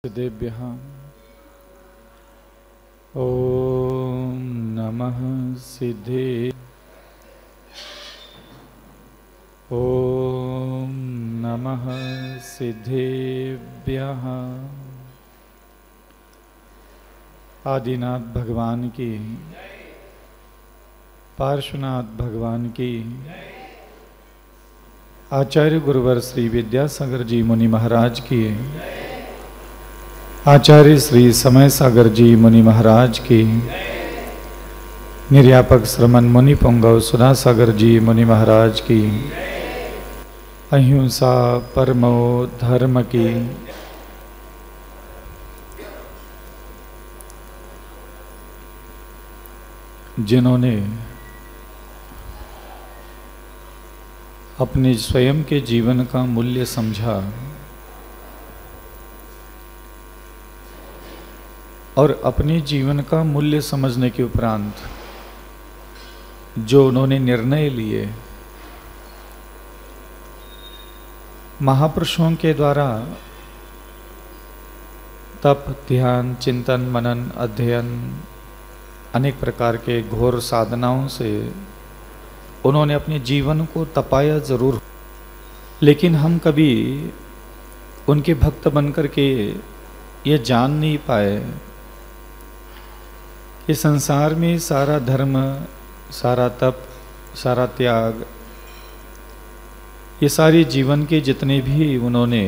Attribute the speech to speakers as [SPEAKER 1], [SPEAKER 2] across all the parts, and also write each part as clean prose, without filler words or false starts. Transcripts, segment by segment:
[SPEAKER 1] देभ्यः ॐ नमः सिद्धे ॐ नमः सिद्धेभ्यः। आदिनाथ भगवान की, पार्श्वनाथ भगवान की, आचार्य गुरुवर श्री विद्यासागर जी मुनि महाराज की, आचार्य श्री समय सागर जी मुनि महाराज की, निर्यापक श्रमण मुनि पुंगव सुधा सागर जी मुनि महाराज की, अहिंसा परमो धर्म की, जिन्होंने अपने स्वयं के जीवन का मूल्य समझा और अपने जीवन का मूल्य समझने के उपरांत जो उन्होंने निर्णय लिए, महापुरुषों के द्वारा तप, ध्यान, चिंतन, मनन, अध्ययन, अनेक प्रकार के घोर साधनाओं से उन्होंने अपने जीवन को तपाया जरूर, लेकिन हम कभी उनके भक्त बनकर के ये जान नहीं पाए कि संसार में सारा धर्म, सारा तप, सारा त्याग, ये सारी जीवन के जितने भी उन्होंने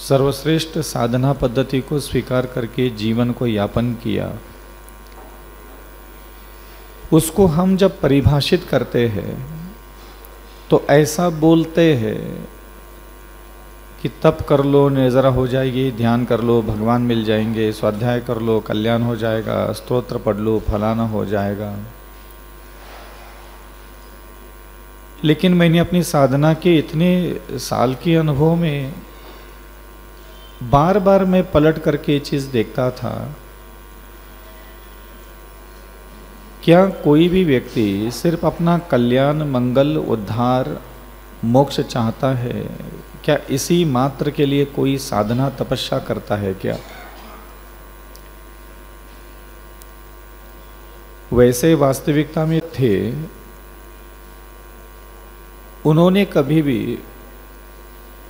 [SPEAKER 1] सर्वश्रेष्ठ साधना पद्धति को स्वीकार करके जीवन को यापन किया, उसको हम जब परिभाषित करते हैं तो ऐसा बोलते हैं कि तप कर लो नजरा हो जाएगी, ध्यान कर लो भगवान मिल जाएंगे, स्वाध्याय कर लो कल्याण हो जाएगा, स्तोत्र पढ़ लो फलाना हो जाएगा। लेकिन मैंने अपनी साधना के इतने साल के अनुभव में बार बार मैं पलट करके ये चीज देखता था, क्या कोई भी व्यक्ति सिर्फ अपना कल्याण, मंगल, उद्धार, मोक्ष चाहता है? क्या इसी मात्र के लिए कोई साधना तपस्या करता है क्या? वैसे वास्तविकता में थे, उन्होंने कभी भी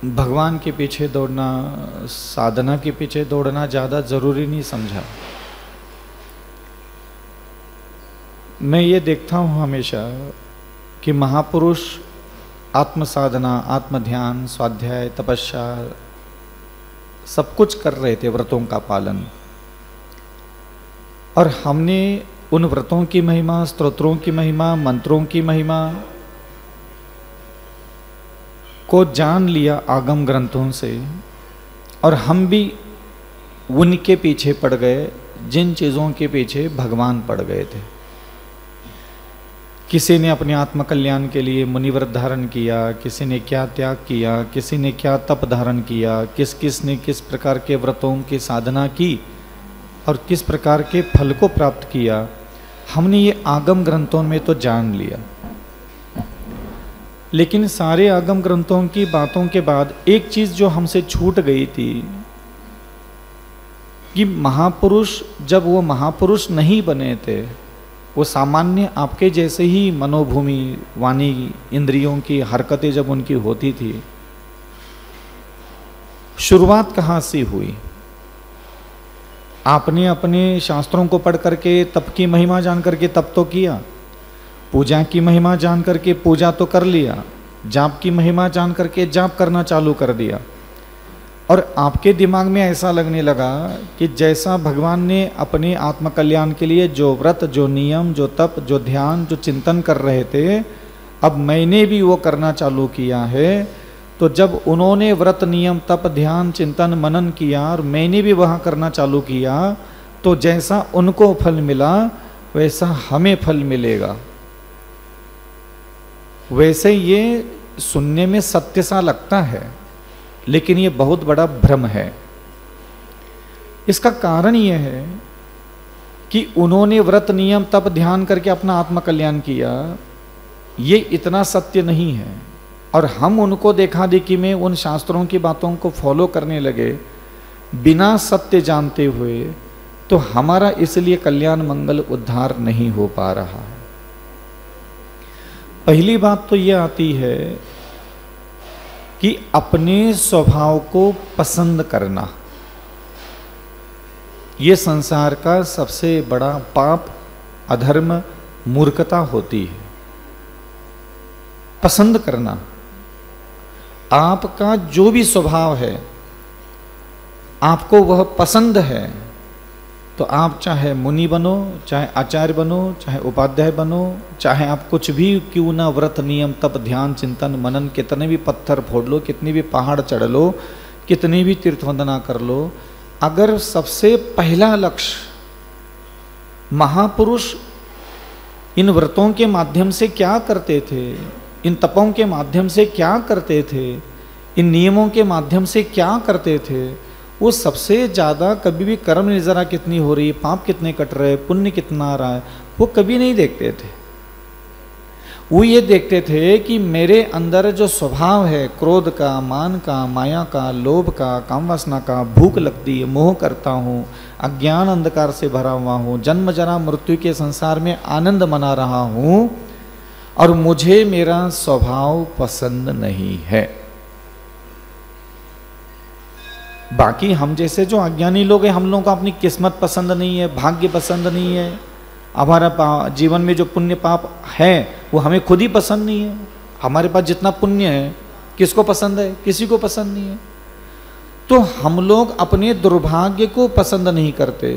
[SPEAKER 1] भगवान के पीछे दौड़ना, साधना के पीछे दौड़ना ज्यादा जरूरी नहीं समझा। मैं ये देखता हूं हमेशा कि महापुरुष आत्म साधना, आत्म ध्यान, स्वाध्याय, तपस्या सब कुछ कर रहे थे, व्रतों का पालन, और हमने उन व्रतों की महिमा, स्तोत्रों की महिमा, मंत्रों की महिमा को जान लिया आगम ग्रंथों से, और हम भी उनके पीछे पड़ गए जिन चीजों के पीछे भगवान पड़ गए थे। किसी ने अपने आत्म कल्याण के लिए मुनिव्रत धारण किया, किसी ने क्या त्याग किया, किसी ने क्या तप धारण किया, किस किस ने किस प्रकार के व्रतों की साधना की और किस प्रकार के फल को प्राप्त किया, हमने ये आगम ग्रंथों में तो जान लिया। लेकिन सारे आगम ग्रंथों की बातों के बाद एक चीज जो हमसे छूट गई थी कि महापुरुष जब वो महापुरुष नहीं बने थे, वो सामान्य आपके जैसे ही मनोभूमि, वाणी, इंद्रियों की हरकतें जब उनकी होती थी, शुरुआत कहाँ से हुई? आपने अपने शास्त्रों को पढ़ करके तप की महिमा जान करके तप तो किया, पूजा की महिमा जान करके पूजा तो कर लिया, जाप की महिमा जान करके जाप करना चालू कर दिया, और आपके दिमाग में ऐसा लगने लगा कि जैसा भगवान ने अपने आत्मकल्याण के लिए जो व्रत, जो नियम, जो तप, जो ध्यान, जो चिंतन कर रहे थे, अब मैंने भी वो करना चालू किया है। तो जब उन्होंने व्रत, नियम, तप, ध्यान, चिंतन, मनन किया और मैंने भी वहाँ करना चालू किया, तो जैसा उनको फल मिला वैसा हमें फल मिलेगा। वैसे ये सुनने में सत्य सा लगता है, लेकिन ये बहुत बड़ा भ्रम है। इसका कारण यह है कि उन्होंने व्रत, नियम, तप, ध्यान करके अपना आत्म कल्याण किया, ये इतना सत्य नहीं है। और हम उनको देखा देखी में उन शास्त्रों की बातों को फॉलो करने लगे बिना सत्य जानते हुए, तो हमारा इसलिए कल्याण मंगल उद्धार नहीं हो पा रहा है। पहली बात तो यह आती है कि अपने स्वभाव को पसंद करना, यह संसार का सबसे बड़ा पाप, अधर्म, मूर्खता होती है। पसंद करना, आपका जो भी स्वभाव है आपको वह पसंद है, तो आप चाहे मुनि बनो, चाहे आचार्य बनो, चाहे उपाध्याय बनो, चाहे आप कुछ भी क्यों ना व्रत नियम तप ध्यान चिंतन मनन, कितने भी पत्थर फोड़ लो, कितनी भी पहाड़ चढ़ लो, कितनी भी तीर्थ वंदना कर लो, अगर सबसे पहला लक्ष्य महापुरुष इन व्रतों के माध्यम से क्या करते थे, इन तपों के माध्यम से क्या करते थे, इन नियमों के माध्यम से क्या करते थे, वो सबसे ज़्यादा कभी भी कर्म निर्जरा कितनी हो रही है, पाप कितने कट रहे, पुण्य कितना आ रहा है, वो कभी नहीं देखते थे। वो ये देखते थे कि मेरे अंदर जो स्वभाव है क्रोध का, मान का, माया का, लोभ का, काम वासना का, भूख लगती है, मोह करता हूँ, अज्ञान अंधकार से भरा हुआ हूँ, जन्म जरा मृत्यु के संसार में आनंद मना रहा हूँ और मुझे मेरा स्वभाव पसंद नहीं है। बाकी हम जैसे जो अज्ञानी लोग हैं, हम लोगों को अपनी किस्मत पसंद नहीं है, भाग्य पसंद नहीं है, हमारा जीवन में जो पुण्य पाप है वो हमें खुद ही पसंद नहीं है। हमारे पास जितना पुण्य है किसको पसंद है? किसी को पसंद नहीं है। तो हम लोग अपने दुर्भाग्य को पसंद नहीं करते,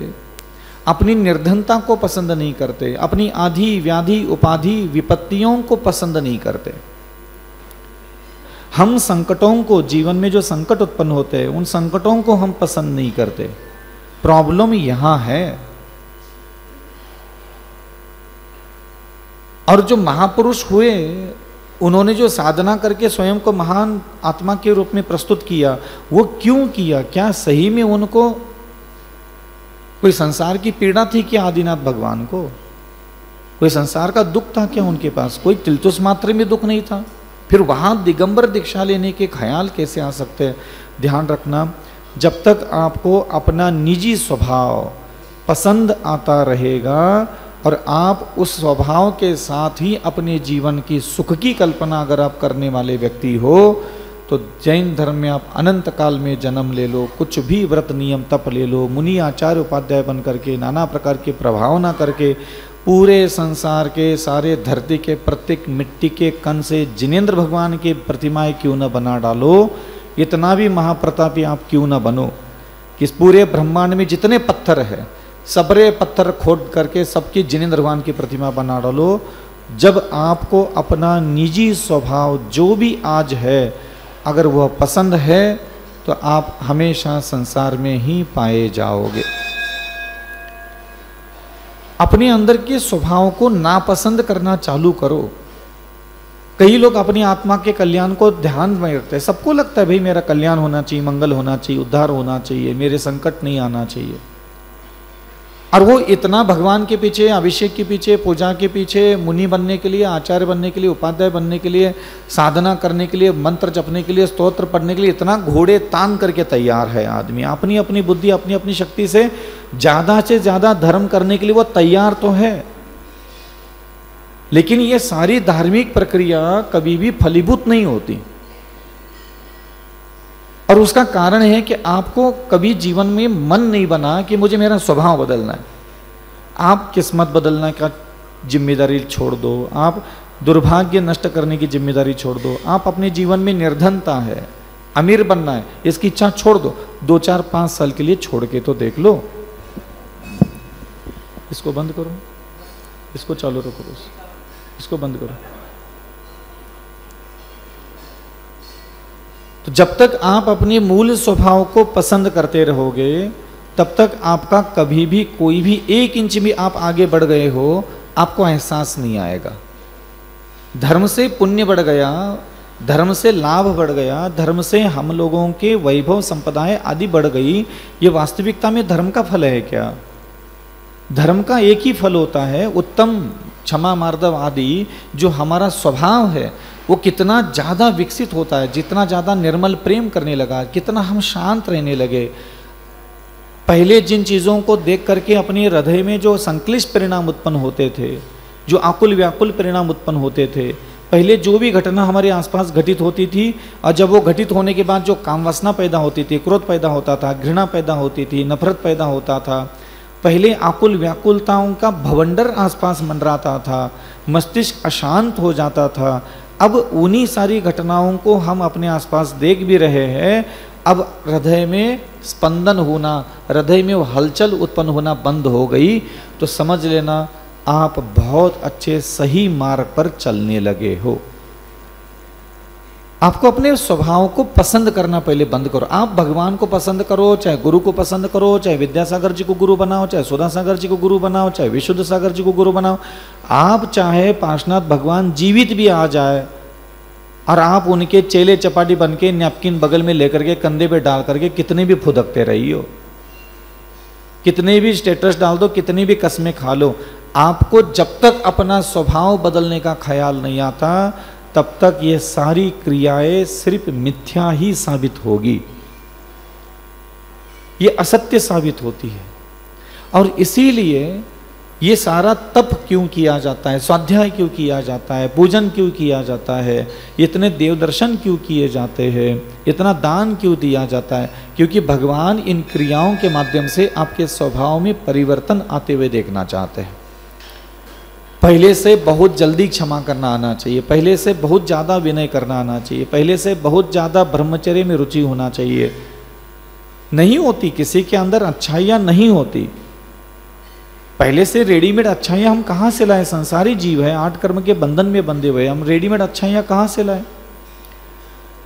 [SPEAKER 1] अपनी निर्धनता को पसंद नहीं करते, अपनी आधि व्याधि उपाधि विपत्तियों को पसंद नहीं करते। हम संकटों को, जीवन में जो संकट उत्पन्न होते हैं उन संकटों को हम पसंद नहीं करते। प्रॉब्लम यहां है। और जो महापुरुष हुए उन्होंने जो साधना करके स्वयं को महान आत्मा के रूप में प्रस्तुत किया, वो क्यों किया? क्या सही में उनको कोई संसार की पीड़ा थी क्या? आदिनाथ भगवान को कोई संसार का दुख था क्या उनके पास? कोई तिलतुस मात्र में दुख नहीं था। फिर वहां दिगंबर दीक्षा लेने के ख्याल कैसे आ सकते हैं? ध्यान रखना, जब तक आपको अपना निजी स्वभाव पसंद आता रहेगा और आप उस स्वभाव के साथ ही अपने जीवन की सुख की कल्पना अगर आप करने वाले व्यक्ति हो, तो जैन धर्म में आप अनंत काल में जन्म ले लो, कुछ भी व्रत नियम तप ले लो, मुनि आचार्य उपाध्याय बन करके नाना प्रकार के प्रभाव ना करके पूरे संसार के सारे धरती के प्रत्येक मिट्टी के कण से जिनेंद्र भगवान की प्रतिमाएं क्यों न बना डालो, इतना भी महाप्रतापी आप क्यों न बनो कि इस पूरे ब्रह्मांड में जितने पत्थर है सबरे पत्थर खोद करके सबकी जिनेंद्र भगवान की प्रतिमा बना डालो। जब आपको अपना निजी स्वभाव जो भी आज है अगर वह पसंद है, तो आप हमेशा संसार में ही पाए जाओगे। अपने अंदर के स्वभाव को नापसंद करना चालू करो। कई लोग अपनी आत्मा के कल्याण को ध्यान में रखते हैं। सबको लगता है भाई मेरा कल्याण होना चाहिए, मंगल होना चाहिए, उद्धार होना चाहिए, मेरे संकट नहीं आना चाहिए। और वो इतना भगवान के पीछे, अभिषेक के पीछे, पूजा के पीछे, मुनि बनने के लिए, आचार्य बनने के लिए, उपाध्याय बनने के लिए, साधना करने के लिए, मंत्र जपने के लिए, स्तोत्र पढ़ने के लिए इतना घोड़े तान करके तैयार है आदमी। अपनी अपनी बुद्धि, अपनी अपनी शक्ति से ज़्यादा धर्म करने के लिए वो तैयार तो है, लेकिन ये सारी धार्मिक प्रक्रिया कभी भी फलीभूत नहीं होती। और उसका कारण है कि आपको कभी जीवन में मन नहीं बना कि मुझे मेरा स्वभाव बदलना है। आप किस्मत बदलने का जिम्मेदारी छोड़ दो, आप दुर्भाग्य नष्ट करने की जिम्मेदारी छोड़ दो, आप अपने जीवन में निर्धनता है, अमीर बनना है, इसकी इच्छा छोड़ दो। 2, 4, 5 साल के लिए छोड़ के तो देख लो। इसको बंद करो, इसको चालू रखो, इसको बंद करो। तो जब तक आप अपने मूल स्वभाव को पसंद करते रहोगे, तब तक आपका कभी भी कोई भी 1 इंच भी आप आगे बढ़ गए हो आपको एहसास नहीं आएगा। धर्म से पुण्य बढ़ गया, धर्म से लाभ बढ़ गया, धर्म से हम लोगों के वैभव संपदाएं आदि बढ़ गई, ये वास्तविकता में धर्म का फल है क्या? धर्म का एक ही फल होता है, उत्तम, क्षमा, मार्दव आदि जो हमारा स्वभाव है, वो कितना ज़्यादा विकसित होता है, जितना ज़्यादा निर्मल प्रेम करने लगा, कितना हम शांत रहने लगे। पहले जिन चीज़ों को देख करके अपने हृदय में जो संक्लिष्ट परिणाम उत्पन्न होते थे, जो आकुल व्याकुल परिणाम उत्पन्न होते थे, पहले जो भी घटना हमारे आसपास घटित होती थी, और जब वो घटित होने के बाद जो काम वासना पैदा होती थी, क्रोध पैदा होता था, घृणा पैदा होती थी, नफरत पैदा होता था, पहले आकुल व्याकुलताओं का भवंडर आसपास मंडराता था, मस्तिष्क अशांत हो जाता था। अब उन्हीं सारी घटनाओं को हम अपने आसपास देख भी रहे हैं। अब हृदय में स्पंदन होना, हृदय में वो हलचल उत्पन्न होना बंद हो गई, तो समझ लेना आप बहुत अच्छे सही मार्ग पर चलने लगे हो। आपको अपने स्वभाव को पसंद करना पहले बंद करो। आप भगवान को पसंद करो, चाहे गुरु को पसंद करो, चाहे विद्यासागर जी को गुरु बनाओ, चाहे सुधा सागर जी को गुरु बनाओ, चाहे विशुद्ध सागर जी को गुरु बनाओ। आप चाहे पार्श्वनाथ भगवान जीवित भी आ जाए और आप उनके चेले चपाटी बन के नैपकिन बगल में लेकर के कंधे पे डाल करके कितने भी फुदकते रहियो, कितने भी स्टेटस डाल दो, कितनी भी कस्में खा लो, आपको जब तक अपना स्वभाव बदलने का ख्याल नहीं आता तब तक ये सारी क्रियाएं सिर्फ मिथ्या ही साबित होगी, ये असत्य साबित होती है। और इसीलिए ये सारा तप क्यों किया जाता है, स्वाध्याय क्यों किया जाता है, पूजन क्यों किया जाता है, इतने देव दर्शन क्यों किए जाते हैं, इतना दान क्यों दिया जाता है? क्योंकि भगवान इन क्रियाओं के माध्यम से आपके स्वभाव में परिवर्तन आते हुए देखना चाहते हैं। पहले से बहुत जल्दी क्षमा करना आना चाहिए, पहले से बहुत ज़्यादा विनय करना आना चाहिए, पहले से बहुत ज़्यादा ब्रह्मचर्य में रुचि होना चाहिए। नहीं होती, किसी के अंदर अच्छाइयाँ नहीं होती। पहले से रेडीमेड अच्छाइयाँ हम कहाँ से लाए? संसारी जीव है, 8 कर्म के बंधन में बंधे हुए, हम रेडीमेड अच्छाइयाँ कहाँ से लाए?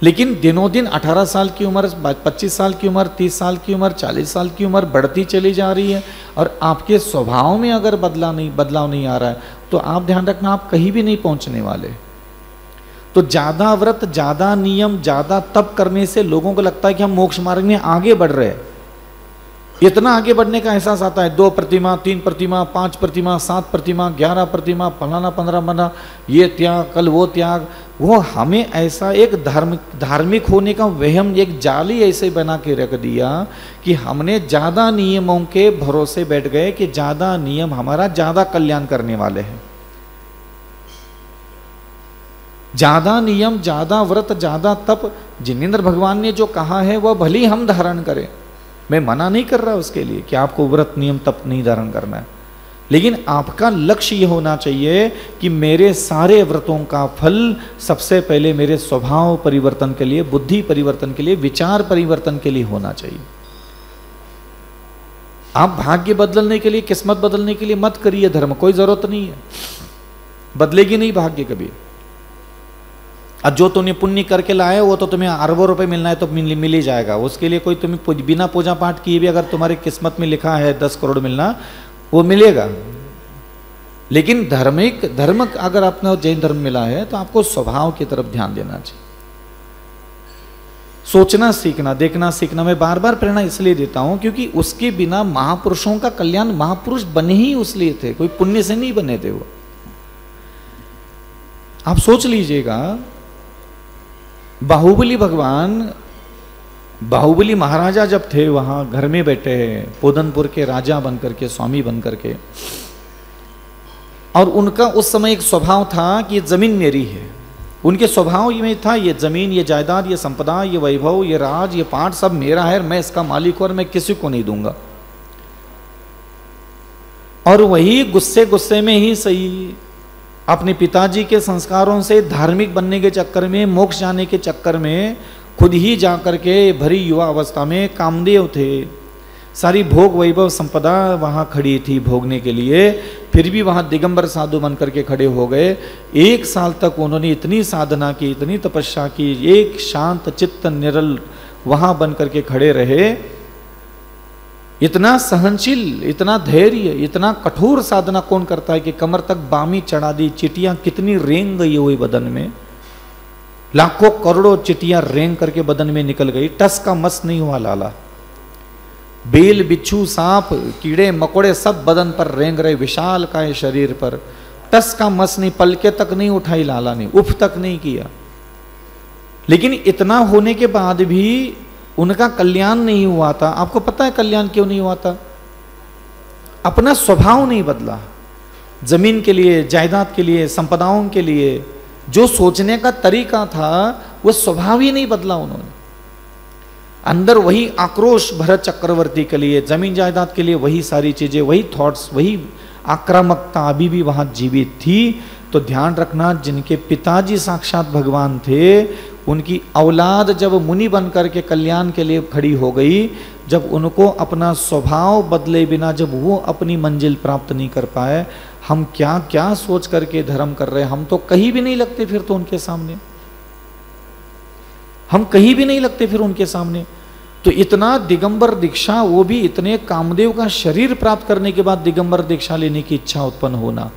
[SPEAKER 1] लेकिन दिनों दिन 18 साल की उम्र, 25 साल की उम्र, 30 साल की उम्र, 40 साल की उम्र बढ़ती चली जा रही है और आपके स्वभाव में अगर बदलाव नहीं आ रहा है तो आप ध्यान रखना, आप कहीं भी नहीं पहुंचने वाले। तो ज़्यादा व्रत, ज़्यादा नियम, ज़्यादा तप करने से लोगों को लगता है कि हम मोक्ष मार्ग में आगे बढ़ रहे हैं। इतना आगे बढ़ने का एहसास आता है, 2 प्रतिमा, 3 प्रतिमा, 5 प्रतिमा, 7 प्रतिमा, 11 प्रतिमा, फलाना 15 मना, ये त्याग, कल वो त्याग। वो हमें ऐसा एक धार्मिक होने का वहम, एक जाली ऐसे बना के रख दिया कि हमने ज़्यादा नियमों के भरोसे बैठ गए कि ज़्यादा नियम हमारा ज़्यादा कल्याण करने वाले हैं। ज़्यादा नियम, ज़्यादा व्रत, ज़्यादा तप, जिनेंद्र भगवान ने जो कहा है वह भले ही हम धारण करें, मैं मना नहीं कर रहा उसके लिए कि आपको व्रत नियम तप नहीं धारण करना है, लेकिन आपका लक्ष्य ये होना चाहिए कि मेरे सारे व्रतों का फल सबसे पहले मेरे स्वभाव परिवर्तन के लिए, बुद्धि परिवर्तन के लिए, विचार परिवर्तन के लिए होना चाहिए। आप भाग्य बदलने के लिए, किस्मत बदलने के लिए मत करिए धर्म, कोई जरूरत नहीं है, बदलेगी नहीं भाग्य कभी। अब जो तुमने पुण्य करके लाए वो तो तुम्हें अरबों रुपए मिलना है तो मिल ही जाएगा, उसके लिए कोई तुम्हें बिना पूजा पाठ किए भी अगर तुम्हारी किस्मत में लिखा है 10 करोड़ मिलना, वो मिलेगा। लेकिन धर्म अगर आपने जैन धर्म मिला है तो आपको स्वभाव की तरफ ध्यान देना चाहिए, सोचना सीखना, देखना सीखना। मैं बार बार प्रेरणा इसलिए देता हूं क्योंकि उसके बिना महापुरुषों का कल्याण, महापुरुष बने ही उस लिए थे, कोई पुण्य से नहीं बने थे वो। आप सोच लीजिएगा, बाहुबली महाराजा जब थे वहां घर में बैठे हैं, पोदनपुर के राजा बनकर के, स्वामी बनकर के, और उनका उस समय एक स्वभाव था कि ये जमीन मेरी है। उनके स्वभाव में था ये जमीन, ये जायदाद, ये संपदा, ये वैभव, ये राज, ये पाठ सब मेरा है, मैं इसका मालिक और मैं किसी को नहीं दूंगा। और वही गुस्से में ही सही अपने पिताजी के संस्कारों से धार्मिक बनने के चक्कर में, मोक्ष जाने के चक्कर में खुद ही जाकर के भरी युवा अवस्था में कामदेव थे, सारी भोग वैभव संपदा वहाँ खड़ी थी भोगने के लिए, फिर भी वहाँ दिगंबर साधु बन करके खड़े हो गए। 1 साल तक उन्होंने इतनी साधना की, इतनी तपस्या की, एक शांत चित्त निरल वहाँ बन करके खड़े रहे। इतना सहनशील, इतना धैर्य, इतना कठोर साधना कौन करता है कि कमर तक बामी चढ़ा दी, चिटियां कितनी रेंग गई हुई बदन में, लाखों करोड़ों चिटियां रेंग करके बदन में निकल गई, टस का मस नहीं हुआ लाला। बेल, बिच्छू, सांप, कीड़े मकोड़े सब बदन पर रेंग रहे, विशाल काय शरीर पर, टस का मस नहीं, पलके तक नहीं उठाई लाला ने, उफ तक नहीं किया। लेकिन इतना होने के बाद भी उनका कल्याण नहीं हुआ था। आपको पता है कल्याण क्यों नहीं हुआ था? अपना स्वभाव नहीं बदला। जमीन के लिए, जायदाद के लिए, संपदाओं के लिए जो सोचने का तरीका था वो स्वभाव ही नहीं बदला उन्होंने। अंदर वही आक्रोश भरत चक्रवर्ती के लिए, जमीन जायदाद के लिए वही सारी चीजें, वही थॉट्स, वही आक्रामकता अभी भी वहां जीवित थी। तो ध्यान रखना, जिनके पिताजी साक्षात भगवान थे, उनकी औलाद जब मुनि बन करके कल्याण के लिए खड़ी हो गई, जब उनको अपना स्वभाव बदले बिना जब वो अपनी मंजिल प्राप्त नहीं कर पाए, हम क्या क्या सोच करके धर्म कर रहे हैं। हम तो कहीं भी नहीं लगते फिर तो उनके सामने, हम कहीं भी नहीं लगते फिर उनके सामने। तो इतना दिगंबर दीक्षा, वो भी इतने कामदेव का शरीर प्राप्त करने के बाद दिगंबर दीक्षा लेने की इच्छा उत्पन्न होना।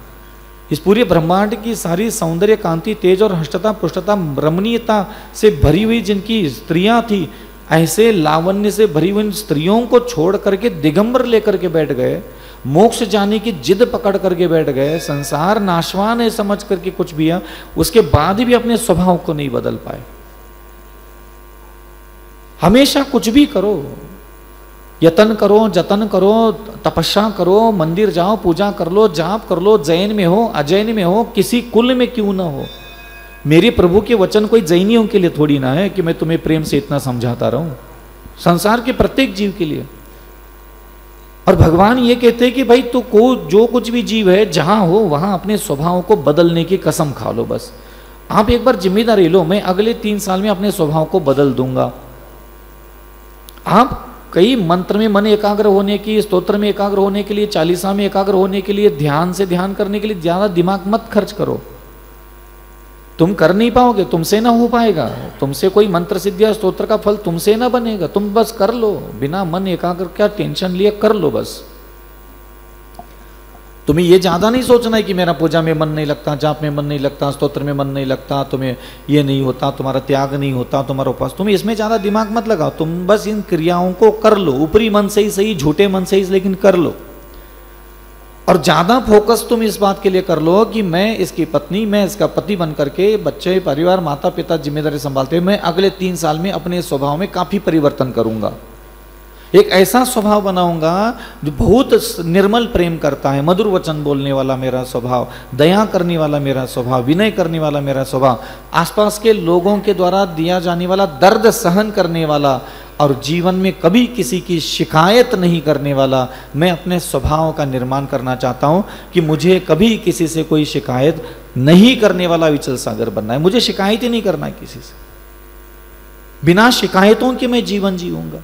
[SPEAKER 1] इस पूरे ब्रह्मांड की सारी सौंदर्य, कांति, तेज और हष्टता, पुष्टता, रमणीयता से भरी हुई जिनकी स्त्रियां थी, ऐसे लावण्य से भरी हुई स्त्रियों को छोड़ करके दिगंबर लेकर के बैठ गए, मोक्ष जाने की जिद पकड़ करके बैठ गए, संसार नाशवान है समझ करके कुछ भी है, उसके बाद भी अपने स्वभाव को नहीं बदल पाए। हमेशा कुछ भी करो, यतन करो, जतन करो, तपस्या करो, मंदिर जाओ, पूजा कर लो, जाप कर लो, जैन में हो, अजैन में हो, किसी कुल में क्यों ना हो। मेरे प्रभु के वचन कोई जैनियों के लिए थोड़ी ना है कि मैं तुम्हें प्रेम से इतना समझाता रहूं, संसार के प्रत्येक जीव के लिए। और भगवान ये कहते हैं कि भाई तो को जो कुछ भी जीव है जहां हो वहां अपने स्वभाव को बदलने की कसम खा लो। बस आप एक बार जिम्मेदारी लो, मैं अगले 3 साल में अपने स्वभाव को बदल दूंगा। आप कई मंत्र में मन एकाग्र होने की, स्तोत्र में एकाग्र होने के लिए, चालीसा में एकाग्र होने के लिए, ध्यान से ध्यान करने के लिए ज्यादा दिमाग मत खर्च करो। तुम कर नहीं पाओगे, तुमसे ना हो पाएगा, तुमसे कोई मंत्र सिद्धि या स्तोत्र का फल तुमसे ना बनेगा। तुम बस कर लो, बिना मन एकाग्र क्या टेंशन लिए कर लो। बस तुम्हें ये ज्यादा नहीं सोचना है कि मेरा पूजा में मन नहीं लगता, जाप में मन नहीं लगता, स्तोत्र में मन नहीं लगता, तुम्हें ये नहीं होता, तुम्हारा त्याग नहीं होता, तुम्हारा उपवास, तुम इसमें ज्यादा दिमाग मत लगाओ। तुम बस इन क्रियाओं को कर लो, ऊपरी मन से ही सही, झूठे मन से ही, लेकिन कर लो। और ज्यादा फोकस तुम इस बात के लिए कर लो कि मैं इसकी पत्नी, मैं इसका पति बन करके बच्चे, परिवार, माता पिता जिम्मेदारी संभालते हुए मैं अगले 3 साल में अपने स्वभाव में काफी परिवर्तन करूंगा। एक ऐसा स्वभाव बनाऊंगा जो बहुत निर्मल प्रेम करता है, मधुर वचन बोलने वाला मेरा स्वभाव, दया करने वाला मेरा स्वभाव, विनय करने वाला मेरा स्वभाव, आसपास के लोगों के द्वारा दिया जाने वाला दर्द सहन करने वाला, और जीवन में कभी किसी की शिकायत नहीं करने वाला। मैं अपने स्वभाव का निर्माण करना चाहता हूं कि मुझे कभी किसी से कोई शिकायत नहीं करने वाला विचल सागर बनना है। मुझे शिकायत ही नहीं करना है किसी से, बिना शिकायतों के मैं जीवन जीऊंगा।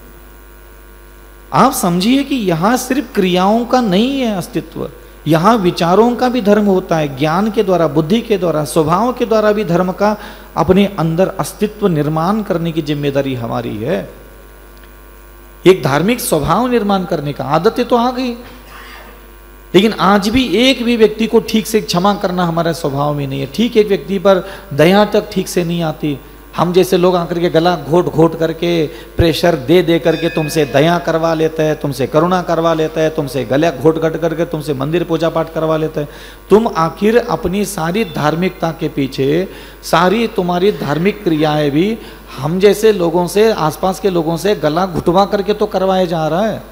[SPEAKER 1] आप समझिए कि यहां सिर्फ क्रियाओं का नहीं है अस्तित्व, यहां विचारों का भी धर्म होता है। ज्ञान के द्वारा, बुद्धि के द्वारा, स्वभाव के द्वारा भी धर्म का अपने अंदर अस्तित्व निर्माण करने की जिम्मेदारी हमारी है। एक धार्मिक स्वभाव निर्माण करने का, आदतें तो आ गई, लेकिन आज भी एक भी व्यक्ति को ठीक से क्षमा करना हमारे स्वभाव में नहीं है। ठीक एक व्यक्ति पर दया तक ठीक से नहीं आती। हम जैसे लोग आकर के गला घोट घोट करके, प्रेशर दे दे करके तुमसे दया करवा लेते हैं, तुमसे करुणा करवा लेते हैं, तुमसे गला घोट घट करके तुमसे मंदिर पूजा पाठ करवा लेते हैं। तुम आखिर अपनी सारी धार्मिकता के पीछे, सारी तुम्हारी धार्मिक क्रियाएं भी हम जैसे लोगों से, आसपास के लोगों से गला घुटवा करके तो करवाया जा रहा है।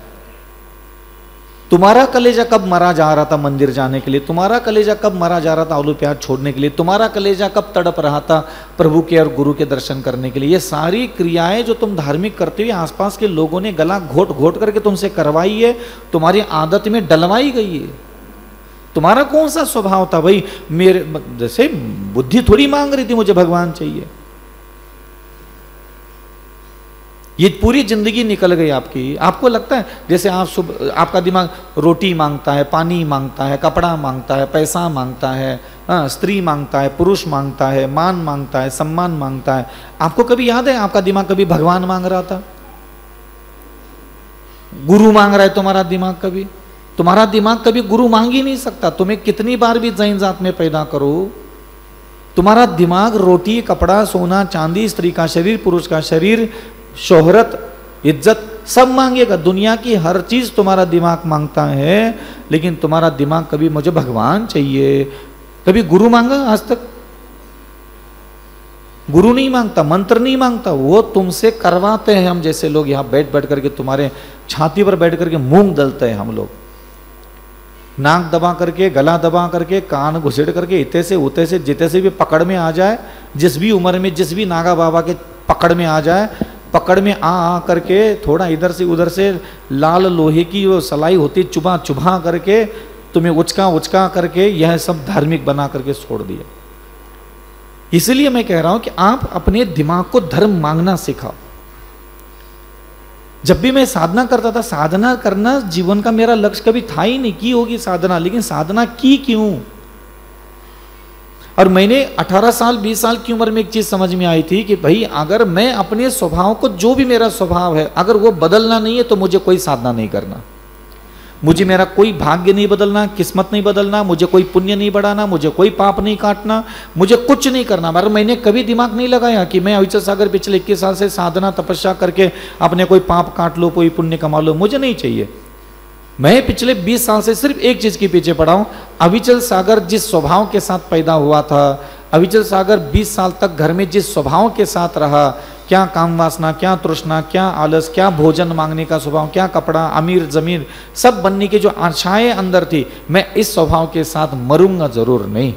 [SPEAKER 1] तुम्हारा कलेजा कब मरा जा रहा था मंदिर जाने के लिए? तुम्हारा कलेजा कब मरा जा रहा था आलू प्याज छोड़ने के लिए? तुम्हारा कलेजा कब तड़प रहा था प्रभु के और गुरु के दर्शन करने के लिए? ये सारी क्रियाएं जो तुम धार्मिक करते हुए आसपास के लोगों ने गला घोट घोट करके तुमसे करवाई है, तुम्हारी आदत में डलवाई गई है। तुम्हारा कौन सा स्वभाव था भाई? मेरे जैसे बुद्धि थोड़ी मांग रही थी मुझे भगवान चाहिए, ये पूरी जिंदगी निकल गई आपकी। आपको लगता है जैसे आपका दिमाग रोटी मांगता है, पानी मांगता है, कपड़ा मांगता है, पैसा मांगता है, स्त्री मांगता है, पुरुष मांगता है, मान मांगता है, सम्मान मांगता है। आपको कभी याद है आपका दिमाग कभी भगवान मांग रहा था? गुरु मांग रहा है तुम्हारा दिमाग? कभी तुम्हारा दिमाग कभी गुरु मांग ही नहीं सकता। तुम्हें कितनी बार भी जैन जात में पैदा करो, तुम्हारा दिमाग रोटी, कपड़ा, सोना, चांदी, स्त्री का शरीर, पुरुष का शरीर, शोहरत, इज्जत सब मांगेगा। दुनिया की हर चीज तुम्हारा दिमाग मांगता है, लेकिन तुम्हारा दिमाग कभी मुझे भगवान चाहिए, कभी गुरु मांगा आज तक? गुरु नहीं मांगता, मंत्र नहीं मांगता, वो तुमसे करवाते हैं। हम जैसे लोग यहाँ बैठ बैठ करके तुम्हारे छाती पर बैठ करके मूंग दलते हैं हम लोग, नाक दबा करके, गला दबा करके, कान घुसेड़ करके, इतने से उते से जिते से भी पकड़ में आ जाए, जिस भी उम्र में जिस भी नागा बाबा के पकड़ में आ जाए, पकड़ में आ करके थोड़ा इधर से उधर से लाल लोहे की वो सलाई होती चुभा चुभा करके तुम्हें उचका उचका करके यह सब धार्मिक बना करके छोड़ दिया। इसलिए मैं कह रहा हूं कि आप अपने दिमाग को धर्म मांगना सिखाओ। जब भी मैं साधना करता था, साधना करना जीवन का मेरा लक्ष्य कभी था ही नहीं, की होगी साधना, लेकिन साधना की क्यों? और मैंने 18 साल 20 साल की उम्र में एक चीज समझ में आई थी कि भाई अगर मैं अपने स्वभाव को, जो भी मेरा स्वभाव है, अगर वो बदलना नहीं है तो मुझे कोई साधना नहीं करना। मुझे मेरा कोई भाग्य नहीं बदलना, किस्मत नहीं बदलना, मुझे कोई पुण्य नहीं बढ़ाना, मुझे कोई पाप नहीं काटना, मुझे कुछ नहीं करना। मगर मैंने कभी दिमाग नहीं लगाया कि मैं अविचल सागर पिछले 21 साल से साधना तपस्या करके अपने कोई पाप काट लो, कोई पुण्य कमा लो, मुझे नहीं चाहिए। मैं पिछले 20 साल से सिर्फ एक चीज के पीछे पड़ा हूं। अविचल सागर जिस स्वभाव के साथ पैदा हुआ था, अविचल सागर 20 साल तक घर में जिस स्वभाव के साथ रहा, क्या काम वासना, क्या तृष्णा, क्या आलस, क्या भोजन मांगने का स्वभाव, क्या कपड़ा, अमीर जमीन, सब बनने की जो आशाएं अंदर थी, मैं इस स्वभाव के साथ मरूंगा जरूर नहीं।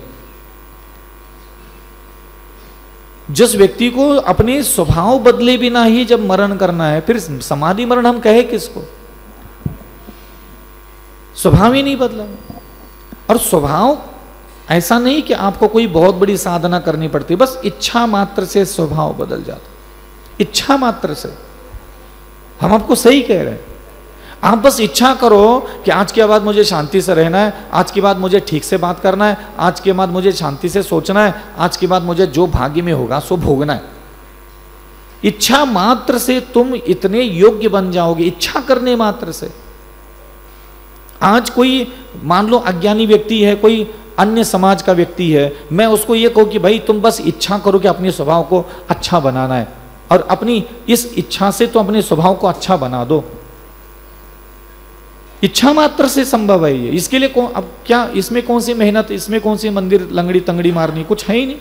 [SPEAKER 1] जिस व्यक्ति को अपने स्वभाव बदले बिना ही जब मरण करना है, फिर समाधि मरण हम कहे किसको? स्वभाव ही नहीं बदला। और स्वभाव ऐसा नहीं कि आपको कोई बहुत बड़ी साधना करनी पड़ती, बस इच्छा मात्र से स्वभाव बदल जाता, इच्छा मात्र से। हम आपको सही कह रहे हैं, आप बस इच्छा करो कि आज के बाद मुझे शांति से रहना है, आज के बाद मुझे ठीक से बात करना है, आज के बाद मुझे शांति से सोचना है, आज के बाद मुझे जो भाग्य में होगा सो भोगना है। इच्छा मात्र से तुम इतने योग्य बन जाओगे, इच्छा करने मात्र से। आज कोई मान लो अज्ञानी व्यक्ति है, कोई अन्य समाज का व्यक्ति है, मैं उसको ये कहूँ कि भाई तुम बस इच्छा करो कि अपने स्वभाव को अच्छा बनाना है, और अपनी इस इच्छा से तो अपने स्वभाव को अच्छा बना दो। इच्छा मात्र से संभव है ये। इसके लिए कौन, अब क्या इसमें कौन सी मेहनत, इसमें कौन सी मंदिर लंगड़ी तंगड़ी मारनी, कुछ है ही नहीं।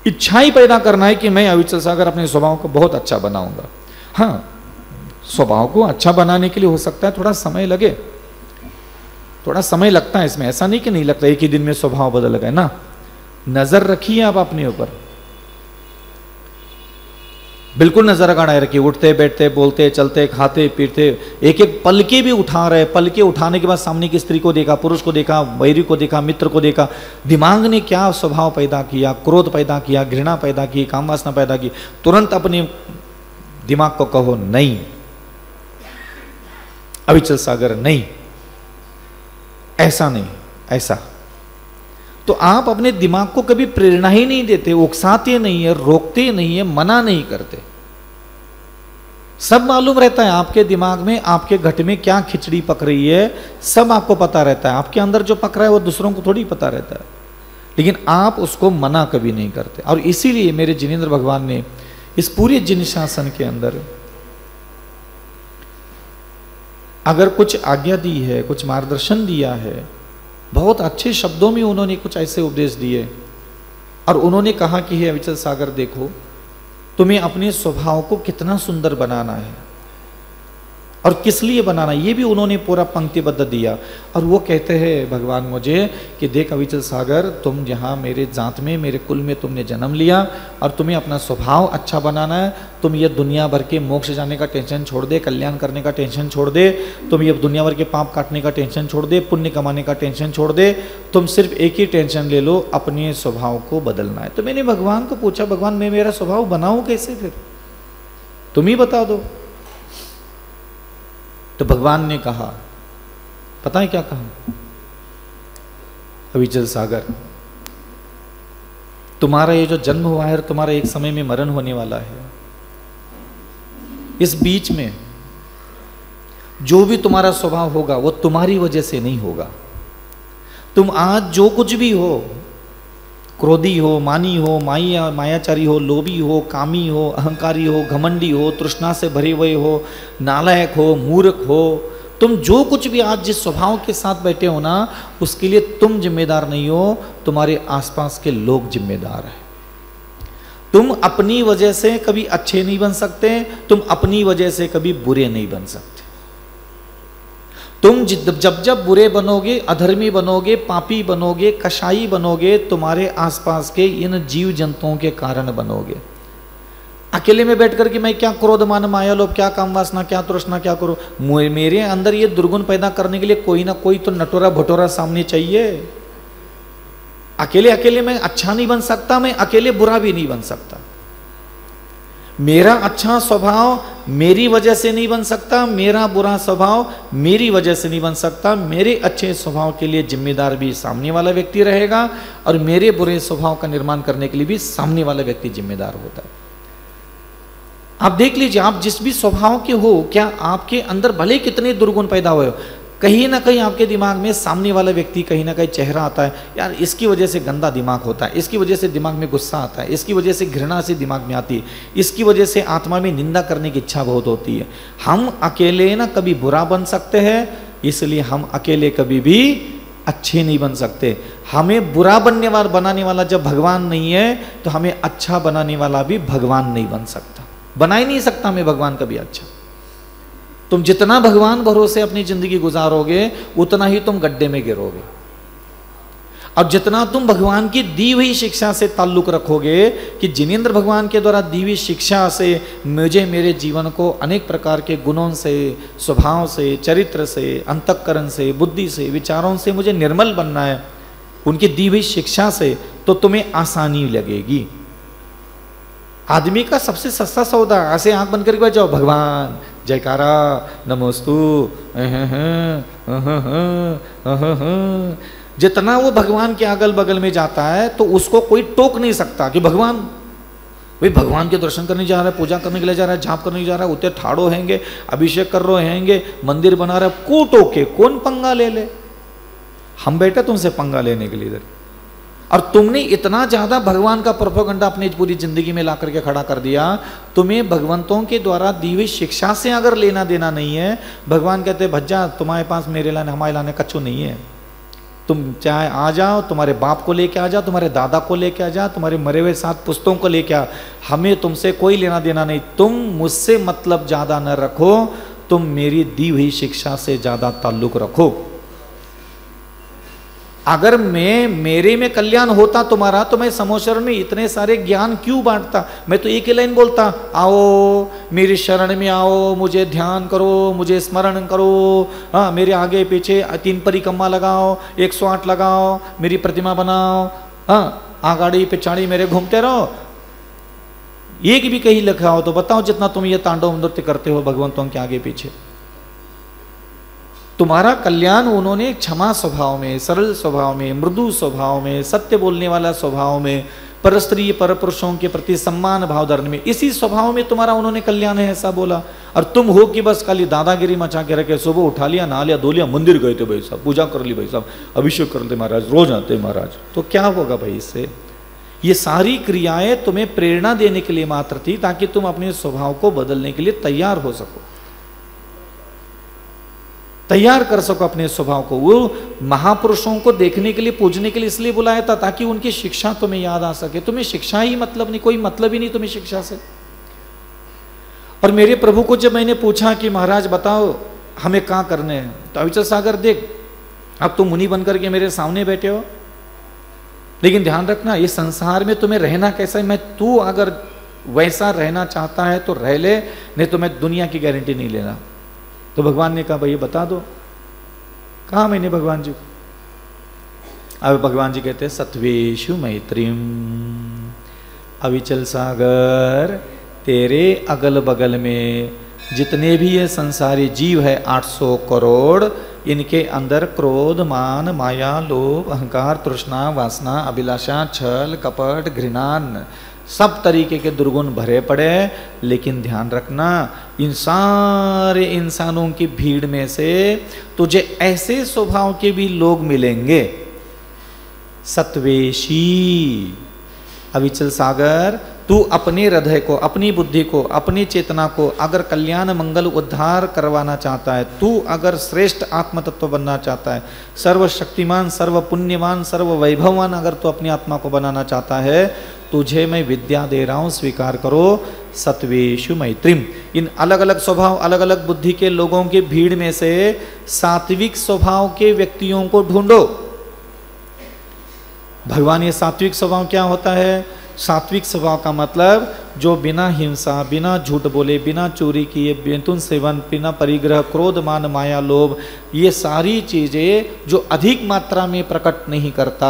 [SPEAKER 1] इच्छा ही पैदा करना है कि मैं अविचल सागर अपने स्वभाव को बहुत अच्छा बनाऊंगा। हाँ, स्वभाव को अच्छा बनाने के लिए हो सकता है थोड़ा समय लगे, थोड़ा समय लगता है इसमें, ऐसा नहीं कि नहीं लगता, एक ही दिन में स्वभाव बदल गए ना। नजर रखिए आप अपने ऊपर, बिल्कुल नजर लगाए रखिए। उठते बैठते बोलते चलते खाते पीते एक एक पलके भी उठा रहे, पलके उठाने के बाद सामने की स्त्री को देखा, पुरुष को देखा, वैरी को देखा, मित्र को देखा, दिमाग ने क्या स्वभाव पैदा किया, क्रोध पैदा किया, घृणा पैदा की, काम वासना पैदा की, तुरंत अपने दिमाग को कहो नहीं, अविचल सागर नहीं, ऐसा नहीं, ऐसा। तो आप अपने दिमाग को कभी प्रेरणा ही नहीं देते, उकसाते नहीं है, रोकते नहीं है, मना नहीं करते। सब मालूम रहता है आपके दिमाग में, आपके घट में क्या खिचड़ी पक रही है, सब आपको पता रहता है। आपके अंदर जो पक रहा है वो दूसरों को थोड़ी पता रहता है, लेकिन आप उसको मना कभी नहीं करते। और इसीलिए मेरे जिनेंद्र भगवान ने इस पूरे जिन शासन के अंदर अगर कुछ आज्ञा दी है, कुछ मार्गदर्शन दिया है, बहुत अच्छे शब्दों में उन्होंने कुछ ऐसे उपदेश दिए, और उन्होंने कहा कि हे अविचल सागर, देखो तुम्हें अपने स्वभाव को कितना सुंदर बनाना है और किस लिए बनाना, ये भी उन्होंने पूरा पंक्तिबद्ध दिया। और वो कहते हैं भगवान मुझे कि देख अविचल सागर, तुम जहाँ मेरे जात में, मेरे कुल में तुमने जन्म लिया, और तुम्हें अपना स्वभाव अच्छा बनाना है। तुम ये दुनिया भर के मोक्ष जाने का टेंशन छोड़ दे, कल्याण करने का टेंशन छोड़ दे, तुम ये दुनिया भर के पाप काटने का टेंशन छोड़ दे, पुण्य कमाने का टेंशन छोड़ दे, तुम सिर्फ एक ही टेंशन ले लो, अपने स्वभाव को बदलना है। तो मैंने भगवान को पूछा, भगवान मैं मेरा स्वभाव बनाऊं कैसे, फिर तुम ही बता दो। तो भगवान ने कहा, पता है क्या कहा? अविचल सागर, तुम्हारा ये जो जन्म हुआ है, तुम्हारा एक समय में मरण होने वाला है। इस बीच में जो भी तुम्हारा स्वभाव होगा वो तुम्हारी वजह से नहीं होगा। तुम आज जो कुछ भी हो, क्रोधी हो, मानी हो, मायाचारी हो, लोभी हो, कामी हो, अहंकारी हो, घमंडी हो, तृष्णा से भरे हुए हो, नालायक हो, मूर्ख हो, तुम जो कुछ भी आज जिस स्वभाव के साथ बैठे हो ना, उसके लिए तुम जिम्मेदार नहीं हो, तुम्हारे आसपास के लोग जिम्मेदार हैं। तुम अपनी वजह से कभी अच्छे नहीं बन सकते, तुम अपनी वजह से कभी बुरे नहीं बन सकते। तुम जब जब बुरे बनोगे, अधर्मी बनोगे, पापी बनोगे, कसाई बनोगे, तुम्हारे आसपास के इन जीव जंतुओं के कारण बनोगे। अकेले में बैठ कर के मैं क्या क्रोध मान माया लोभ, क्या काम वासना, क्या तृष्णा, क्या करो, मेरे अंदर ये दुर्गुण पैदा करने के लिए कोई ना कोई तो नटोरा भटोरा सामने चाहिए। अकेले अकेले मैं अच्छा नहीं बन सकता, मैं अकेले बुरा भी नहीं बन सकता। मेरा अच्छा स्वभाव मेरी वजह से नहीं बन सकता, मेरा बुरा स्वभाव मेरी वजह से नहीं बन सकता। मेरे अच्छे स्वभाव के लिए जिम्मेदार भी सामने वाला व्यक्ति रहेगा, और मेरे बुरे स्वभाव का निर्माण करने के लिए भी सामने वाला व्यक्ति जिम्मेदार होता है। आप देख लीजिए, आप जिस भी स्वभाव के हो, क्या आपके अंदर भले कितने दुर्गुण पैदा हुए हो, कहीं ना कहीं आपके दिमाग में सामने वाला व्यक्ति कहीं ना कहीं चेहरा आता है, यार इसकी वजह से गंदा दिमाग होता है, इसकी वजह से दिमाग में गुस्सा आता है, इसकी वजह से घृणा से दिमाग में आती है, इसकी वजह से आत्मा में निंदा करने की इच्छा बहुत होती है। हम अकेले ना कभी बुरा बन सकते हैं, इसलिए हम अकेले कभी भी अच्छे नहीं बन सकते। हमें बुरा बनाने वाला जब भगवान नहीं है, तो हमें अच्छा बनाने वाला भी भगवान नहीं बन सकता, बना ही नहीं सकता हमें भगवान कभी अच्छा। तुम जितना भगवान भरोसे अपनी जिंदगी गुजारोगे, उतना ही तुम गड्ढे में गिरोगे। और जितना तुम भगवान की दी हुई शिक्षा से ताल्लुक रखोगे, कि जिनेंद्र भगवान के द्वारा दी हुई शिक्षा से मुझे मेरे जीवन को अनेक प्रकार के गुणों से, स्वभाव से, चरित्र से, अंतःकरण से, बुद्धि से, विचारों से मुझे निर्मल बनना है, उनकी दी हुई शिक्षा से, तो तुम्हें आसानी लगेगी। आदमी का सबसे सस्ता सौदा, ऐसे आंख बंद करके बैठ जाओ, भगवान जयकारा नमोस्तु, जितना वो भगवान के अगल बगल में जाता है, तो उसको कोई टोक नहीं सकता कि भगवान, भाई भगवान के दर्शन करने जा रहा है, पूजा करने के लिए जा रहा है, जाप करने जा रहा है, उतने ठाड़ो हैंगे, अभिषेक कर रहे हैंगे, मंदिर बना रहा है, को टोके, कौन पंगा ले ले। हम बैठे तुमसे पंगा लेने के लिए इधर, और तुमने इतना ज्यादा भगवान का प्रोपेगेंडा अपनी पूरी जिंदगी में ला करके खड़ा कर दिया। तुम्हें भगवंतों के द्वारा दी हुई शिक्षा से अगर लेना देना नहीं है, भगवान कहते भज्जा तुम्हारे पास मेरे लाने हमारे लाने कच्चू नहीं है। तुम चाहे आ जाओ, तुम्हारे बाप को लेके आ जाओ, तुम्हारे दादा को लेके आ जाओ, तुम्हारे मरे हुए 7 पुस्तों को लेके आ, हमें तुमसे कोई लेना देना नहीं। तुम मुझसे मतलब ज्यादा न रखो, तुम मेरी दी हुई शिक्षा से ज्यादा ताल्लुक रखो। अगर मेरे में कल्याण होता तुम्हारा, तो मैं समोशरण में इतने सारे ज्ञान क्यों बांटता। मैं तो एक ही लाइन बोलता, आओ मेरी शरण में आओ, मुझे ध्यान करो, मुझे स्मरण करो, हाँ मेरे आगे पीछे 3 परिक्रमा लगाओ, 108 लगाओ, मेरी प्रतिमा बनाओ, हाँ आगाड़ी पिछाड़ी मेरे घूमते रहो। एक भी कहीं लिखा हो तो बताओ, जितना तुम ये तांडव नृत्य करते हो भगवंतों के आगे पीछे। तुम्हारा कल्याण उन्होंने क्षमा स्वभाव में, सरल स्वभाव में, मृदु स्वभाव में, सत्य बोलने वाला स्वभाव में, पर स्त्री पर पुरुषों के प्रति सम्मान भाव धरने में, इसी स्वभाव में तुम्हारा उन्होंने कल्याण है ऐसा बोला। और तुम हो कि बस खाली दादागिरी मचा के रखे, सुबह उठा लिया, नहा लिया, धो लिया, मंदिर गए थे भाई साहब, पूजा कर ली भाई साहब, अभिषेक कर ले महाराज, रोज आते महाराज, तो क्या होगा भाई इससे। ये सारी क्रियाएं तुम्हें प्रेरणा देने के लिए मात्र थी, ताकि तुम अपने स्वभाव को बदलने के लिए तैयार हो सको, तैयार कर सको अपने स्वभाव को। वो महापुरुषों को देखने के लिए, पूजने के लिए इसलिए बुलाया था, ताकि उनकी शिक्षा तुम्हें याद आ सके। तुम्हें शिक्षा ही मतलब नहीं, कोई मतलब ही नहीं तुम्हें शिक्षा से। और मेरे प्रभु को जब मैंने पूछा कि महाराज बताओ हमें कहाँ करने हैं, तो अविचल सागर देख, अब तुम मुनि बनकर के मेरे सामने बैठे हो, लेकिन ध्यान रखना ये संसार में तुम्हें रहना कैसा है, मैं तू अगर वैसा रहना चाहता है तो रह ले, नहीं तो मैं दुनिया की गारंटी नहीं लेना। तो भगवान ने कहा भैया बता दो। कहा मैंने भगवान जी को। अब भगवान जी कहते हैं सत्वेषु मैत्रीम, अविचल सागर तेरे अगल बगल में जितने भी ये संसारी जीव है 800 करोड़, इनके अंदर क्रोध, मान, माया, लोभ, अहंकार, तृष्णा, वासना, अभिलाषा, छल, कपट, घृणा, सब तरीके के दुर्गुण भरे पड़े। लेकिन ध्यान रखना, इन सारे इंसानों की भीड़ में से तुझे ऐसे स्वभाव के भी लोग मिलेंगे, सत्वेशी। अविचल सागर तू अपने हृदय को, अपनी बुद्धि को, अपनी चेतना को अगर कल्याण मंगल उद्धार करवाना चाहता है, तू अगर श्रेष्ठ आत्म तत्व बनना चाहता है, सर्वशक्तिमान, सर्व पुण्यवान, सर्व वैभववान अगर तू अपनी आत्मा को बनाना चाहता है, तुझे मैं विद्या दे रहा हूं, स्वीकार करो। सत्वेषु मैत्रीम, इन अलग अलग स्वभाव, अलग अलग बुद्धि के लोगों के भीड़ में से सात्विक स्वभाव के व्यक्तियों को ढूंढो। भगवान, ये सात्विक स्वभाव क्या होता है? सात्विक स्वभाव का मतलब जो बिना हिंसा, बिना झूठ बोले, बिना चोरी किए, बेतुन सेवन, बिना परिग्रह, क्रोध, मान, माया, लोभ, ये सारी चीज़ें जो अधिक मात्रा में प्रकट नहीं करता,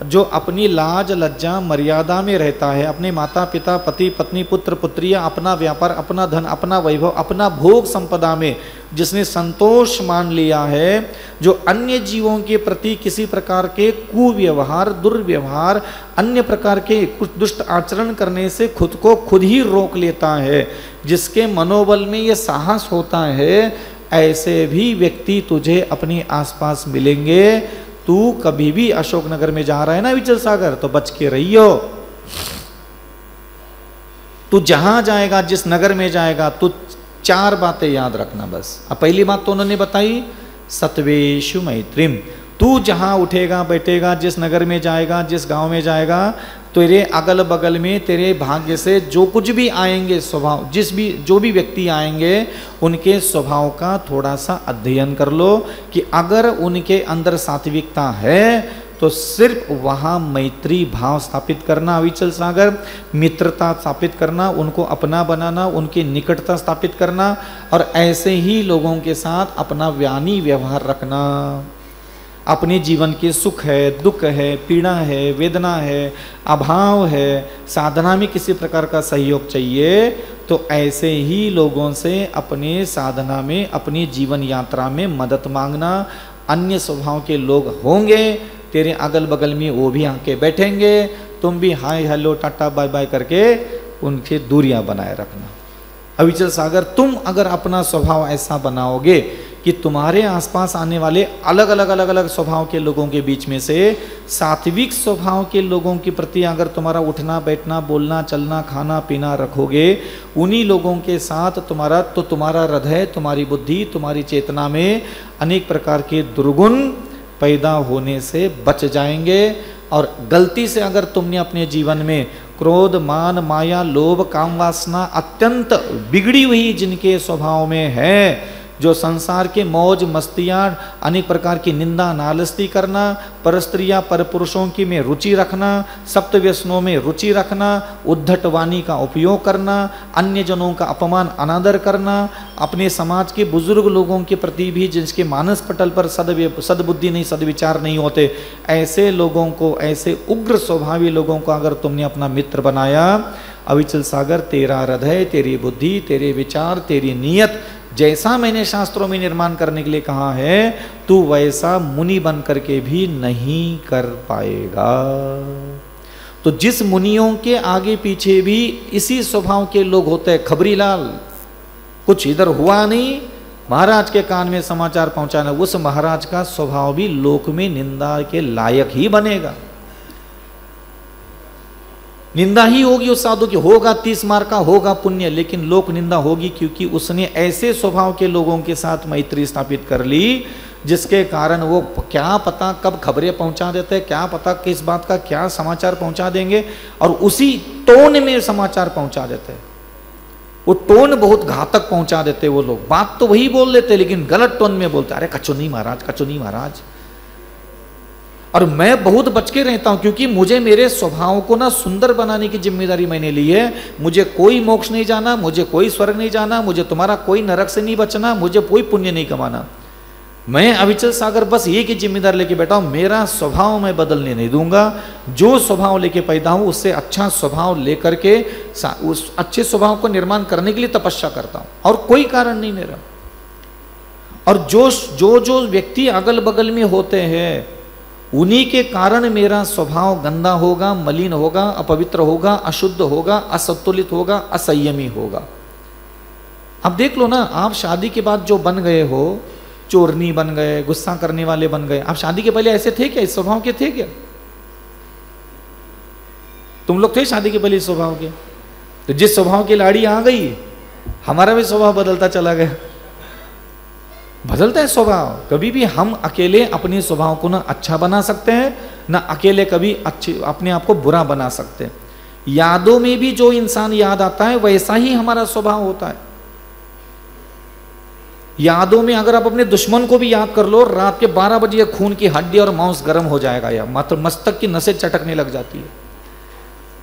[SPEAKER 1] जो अपनी लाज लज्जा मर्यादा में रहता है, अपने माता पिता, पति पत्नी, पुत्र पुत्रियाँ, अपना व्यापार, अपना धन, अपना वैभव, अपना भोग संपदा में जिसने संतोष मान लिया है, जो अन्य जीवों के प्रति किसी प्रकार के कुव्यवहार, दुर्व्यवहार, अन्य प्रकार के कुछ दुष्ट आचरण करने से खुद को खुद ही रोक लेता है, जिसके मनोबल में ये साहस होता है, ऐसे भी व्यक्ति तुझे अपने आसपास मिलेंगे। तू कभी भी अशोकनगर में जा रहा है ना विचल सागर, तो बच के रहियो। तू जहां जाएगा, जिस नगर में जाएगा, तू 4 बातें याद रखना बस। अब पहली बात तो उन्होंने बताई, सत्वेषु मैत्रीम। तू जहां उठेगा बैठेगा, जिस नगर में जाएगा, जिस गांव में जाएगा, तेरे अगल बगल में तेरे भाग्य से जो कुछ भी आएंगे स्वभाव, जो भी व्यक्ति आएंगे, उनके स्वभाव का थोड़ा सा अध्ययन कर लो कि अगर उनके अंदर सात्विकता है तो सिर्फ वहाँ मैत्री भाव स्थापित करना, अविचल सागर, मित्रता स्थापित करना, उनको अपना बनाना, उनकी निकटता स्थापित करना, और ऐसे ही लोगों के साथ अपना व्यानी व्यवहार रखना। अपने जीवन के सुख है, दुख है, पीड़ा है, वेदना है, अभाव है, साधना में किसी प्रकार का सहयोग चाहिए, तो ऐसे ही लोगों से अपने साधना में, अपनी जीवन यात्रा में मदद मांगना। अन्य स्वभाव के लोग होंगे तेरे अगल बगल में, वो भी आके बैठेंगे, तुम भी hi hello tata bye bye करके उनसे दूरियां बनाए रखना। अविचल सागर, तुम अगर अपना स्वभाव ऐसा बनाओगे कि तुम्हारे आसपास आने वाले अलग अलग स्वभाव के लोगों के बीच में से सात्विक स्वभाव के लोगों के प्रति अगर तुम्हारा उठना बैठना, बोलना चलना, खाना पीना रखोगे, उन्हीं लोगों के साथ तुम्हारा हृदय, तुम्हारी बुद्धि, तुम्हारी चेतना में अनेक प्रकार के दुर्गुण पैदा होने से बच जाएंगे। और गलती से अगर तुमने अपने जीवन में क्रोध, मान, माया, लोभ, काम वासना अत्यंत बिगड़ी हुई जिनके स्वभाव में है, जो संसार के मौज मस्तियाँ, अनेक प्रकार की निंदा नालस्ती करना, परस्त्रियाँ पर पुरुषों की में रुचि रखना, सप्त व्यसनों में रुचि रखना, उद्धट वाणी का उपयोग करना, अन्य जनों का अपमान अनादर करना, अपने समाज के बुजुर्ग लोगों के प्रति भी जिसके मानस पटल पर सद्बुद्धि नहीं, सद्विचार नहीं होते, ऐसे लोगों को, ऐसे उग्र स्वभावी लोगों को अगर तुमने अपना मित्र बनाया, अविचल सागर, तेरा हृदय, तेरी बुद्धि, तेरे विचार, तेरी नीयत जैसा मैंने शास्त्रों में निर्माण करने के लिए कहा है, तू वैसा मुनि बन करके भी नहीं कर पाएगा। तो जिस मुनियों के आगे पीछे भी इसी स्वभाव के लोग होते हैं, खबरीलाल, कुछ इधर हुआ नहीं, महाराज के कान में समाचार पहुंचाना, उस महाराज का स्वभाव भी लोक में निंदा के लायक ही बनेगा। निंदा ही होगी उस साधु की, होगा 30 मार का, होगा पुण्य, लेकिन लोक निंदा होगी, क्योंकि उसने ऐसे स्वभाव के लोगों के साथ मैत्री स्थापित कर ली जिसके कारण वो क्या पता कब खबरें पहुंचा देते हैं, क्या पता किस बात का क्या समाचार पहुंचा देंगे, और उसी टोन में समाचार पहुंचा देते हैं। वो टोन बहुत घातक पहुंचा देते वो लोग, बात तो वही बोल लेते लेकिन गलत टोन में बोलते, अरे कचो नहीं महाराज, कचो नहीं महाराज। और मैं बहुत बच के रहता हूं, क्योंकि मुझे मेरे स्वभाव को ना सुंदर बनाने की जिम्मेदारी मैंने ली है। मुझे कोई मोक्ष नहीं जाना, मुझे कोई स्वर्ग नहीं जाना, मुझे तुम्हारा कोई नरक से नहीं बचना, मुझे कोई पुण्य नहीं कमाना। मैं अविचल सागर बस ये की जिम्मेदारी लेके बैठा हूं, मेरा स्वभाव मैं बदलने नहीं दूंगा। जो स्वभाव लेके पैदा हूं उससे अच्छा स्वभाव लेकर के उस अच्छे स्वभाव को निर्माण करने के लिए तपस्या करता हूं, और कोई कारण नहीं मेरा। और जो व्यक्ति अगल बगल में होते हैं उन्हीं के कारण मेरा स्वभाव गंदा होगा, मलिन होगा, अपवित्र होगा, अशुद्ध होगा, असंतुलित होगा, असंयमी होगा। अब देख लो ना, आप शादी के बाद जो बन गए हो, चोरनी बन गए, गुस्सा करने वाले बन गए, आप शादी के पहले ऐसे थे क्या? इस स्वभाव के थे क्या? तुम लोग थे शादी के पहले इस स्वभाव के? तो जिस स्वभाव की लाड़ी आ गई, हमारा भी स्वभाव बदलता चला गया। बदलता है स्वभाव। कभी भी हम अकेले अपने स्वभाव को ना अच्छा बना सकते हैं, ना अकेले कभी अच्छे अपने आप को बुरा बना सकते हैं। यादों में भी जो इंसान याद आता है वैसा ही हमारा स्वभाव होता है। यादों में अगर आप अपने दुश्मन को भी याद कर लो, रात के 12 बजे खून की हड्डी और मांस गर्म हो जाएगा, या मात्र मस्तक की नसें चटकने लग जाती है।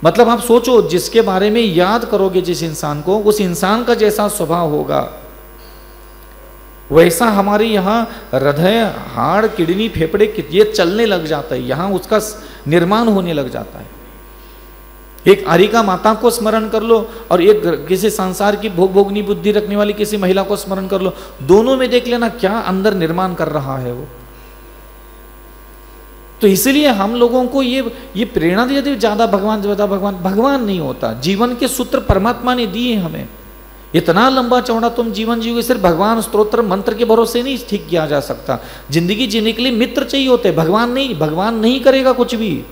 [SPEAKER 1] मतलब आप सोचो, जिसके बारे में याद करोगे जिस इंसान को, उस इंसान का जैसा स्वभाव होगा, वैसा हमारे यहाँ हृदय, हाड़, किडनी, फेफड़े ये चलने लग जाता है, यहाँ उसका निर्माण होने लग जाता है। एक आरिका माता को स्मरण कर लो और एक किसी संसार की भोगनी बुद्धि रखने वाली किसी महिला को स्मरण कर लो, दोनों में देख लेना क्या अंदर निर्माण कर रहा है वो। तो इसलिए हम लोगों को ये प्रेरणा दी जाती है, ज्यादा भगवान नहीं होता। जीवन के सूत्र परमात्मा ने दिए हमें। इतना लंबा चौड़ा तुम जीवन जियोगे, सिर्फ भगवान स्तोत्र मंत्र के भरोसे नहीं ठीक किया जा सकता। जिंदगी जीने के लिए मित्र चाहिए होते, भगवान नहीं करेगा कुछ भी।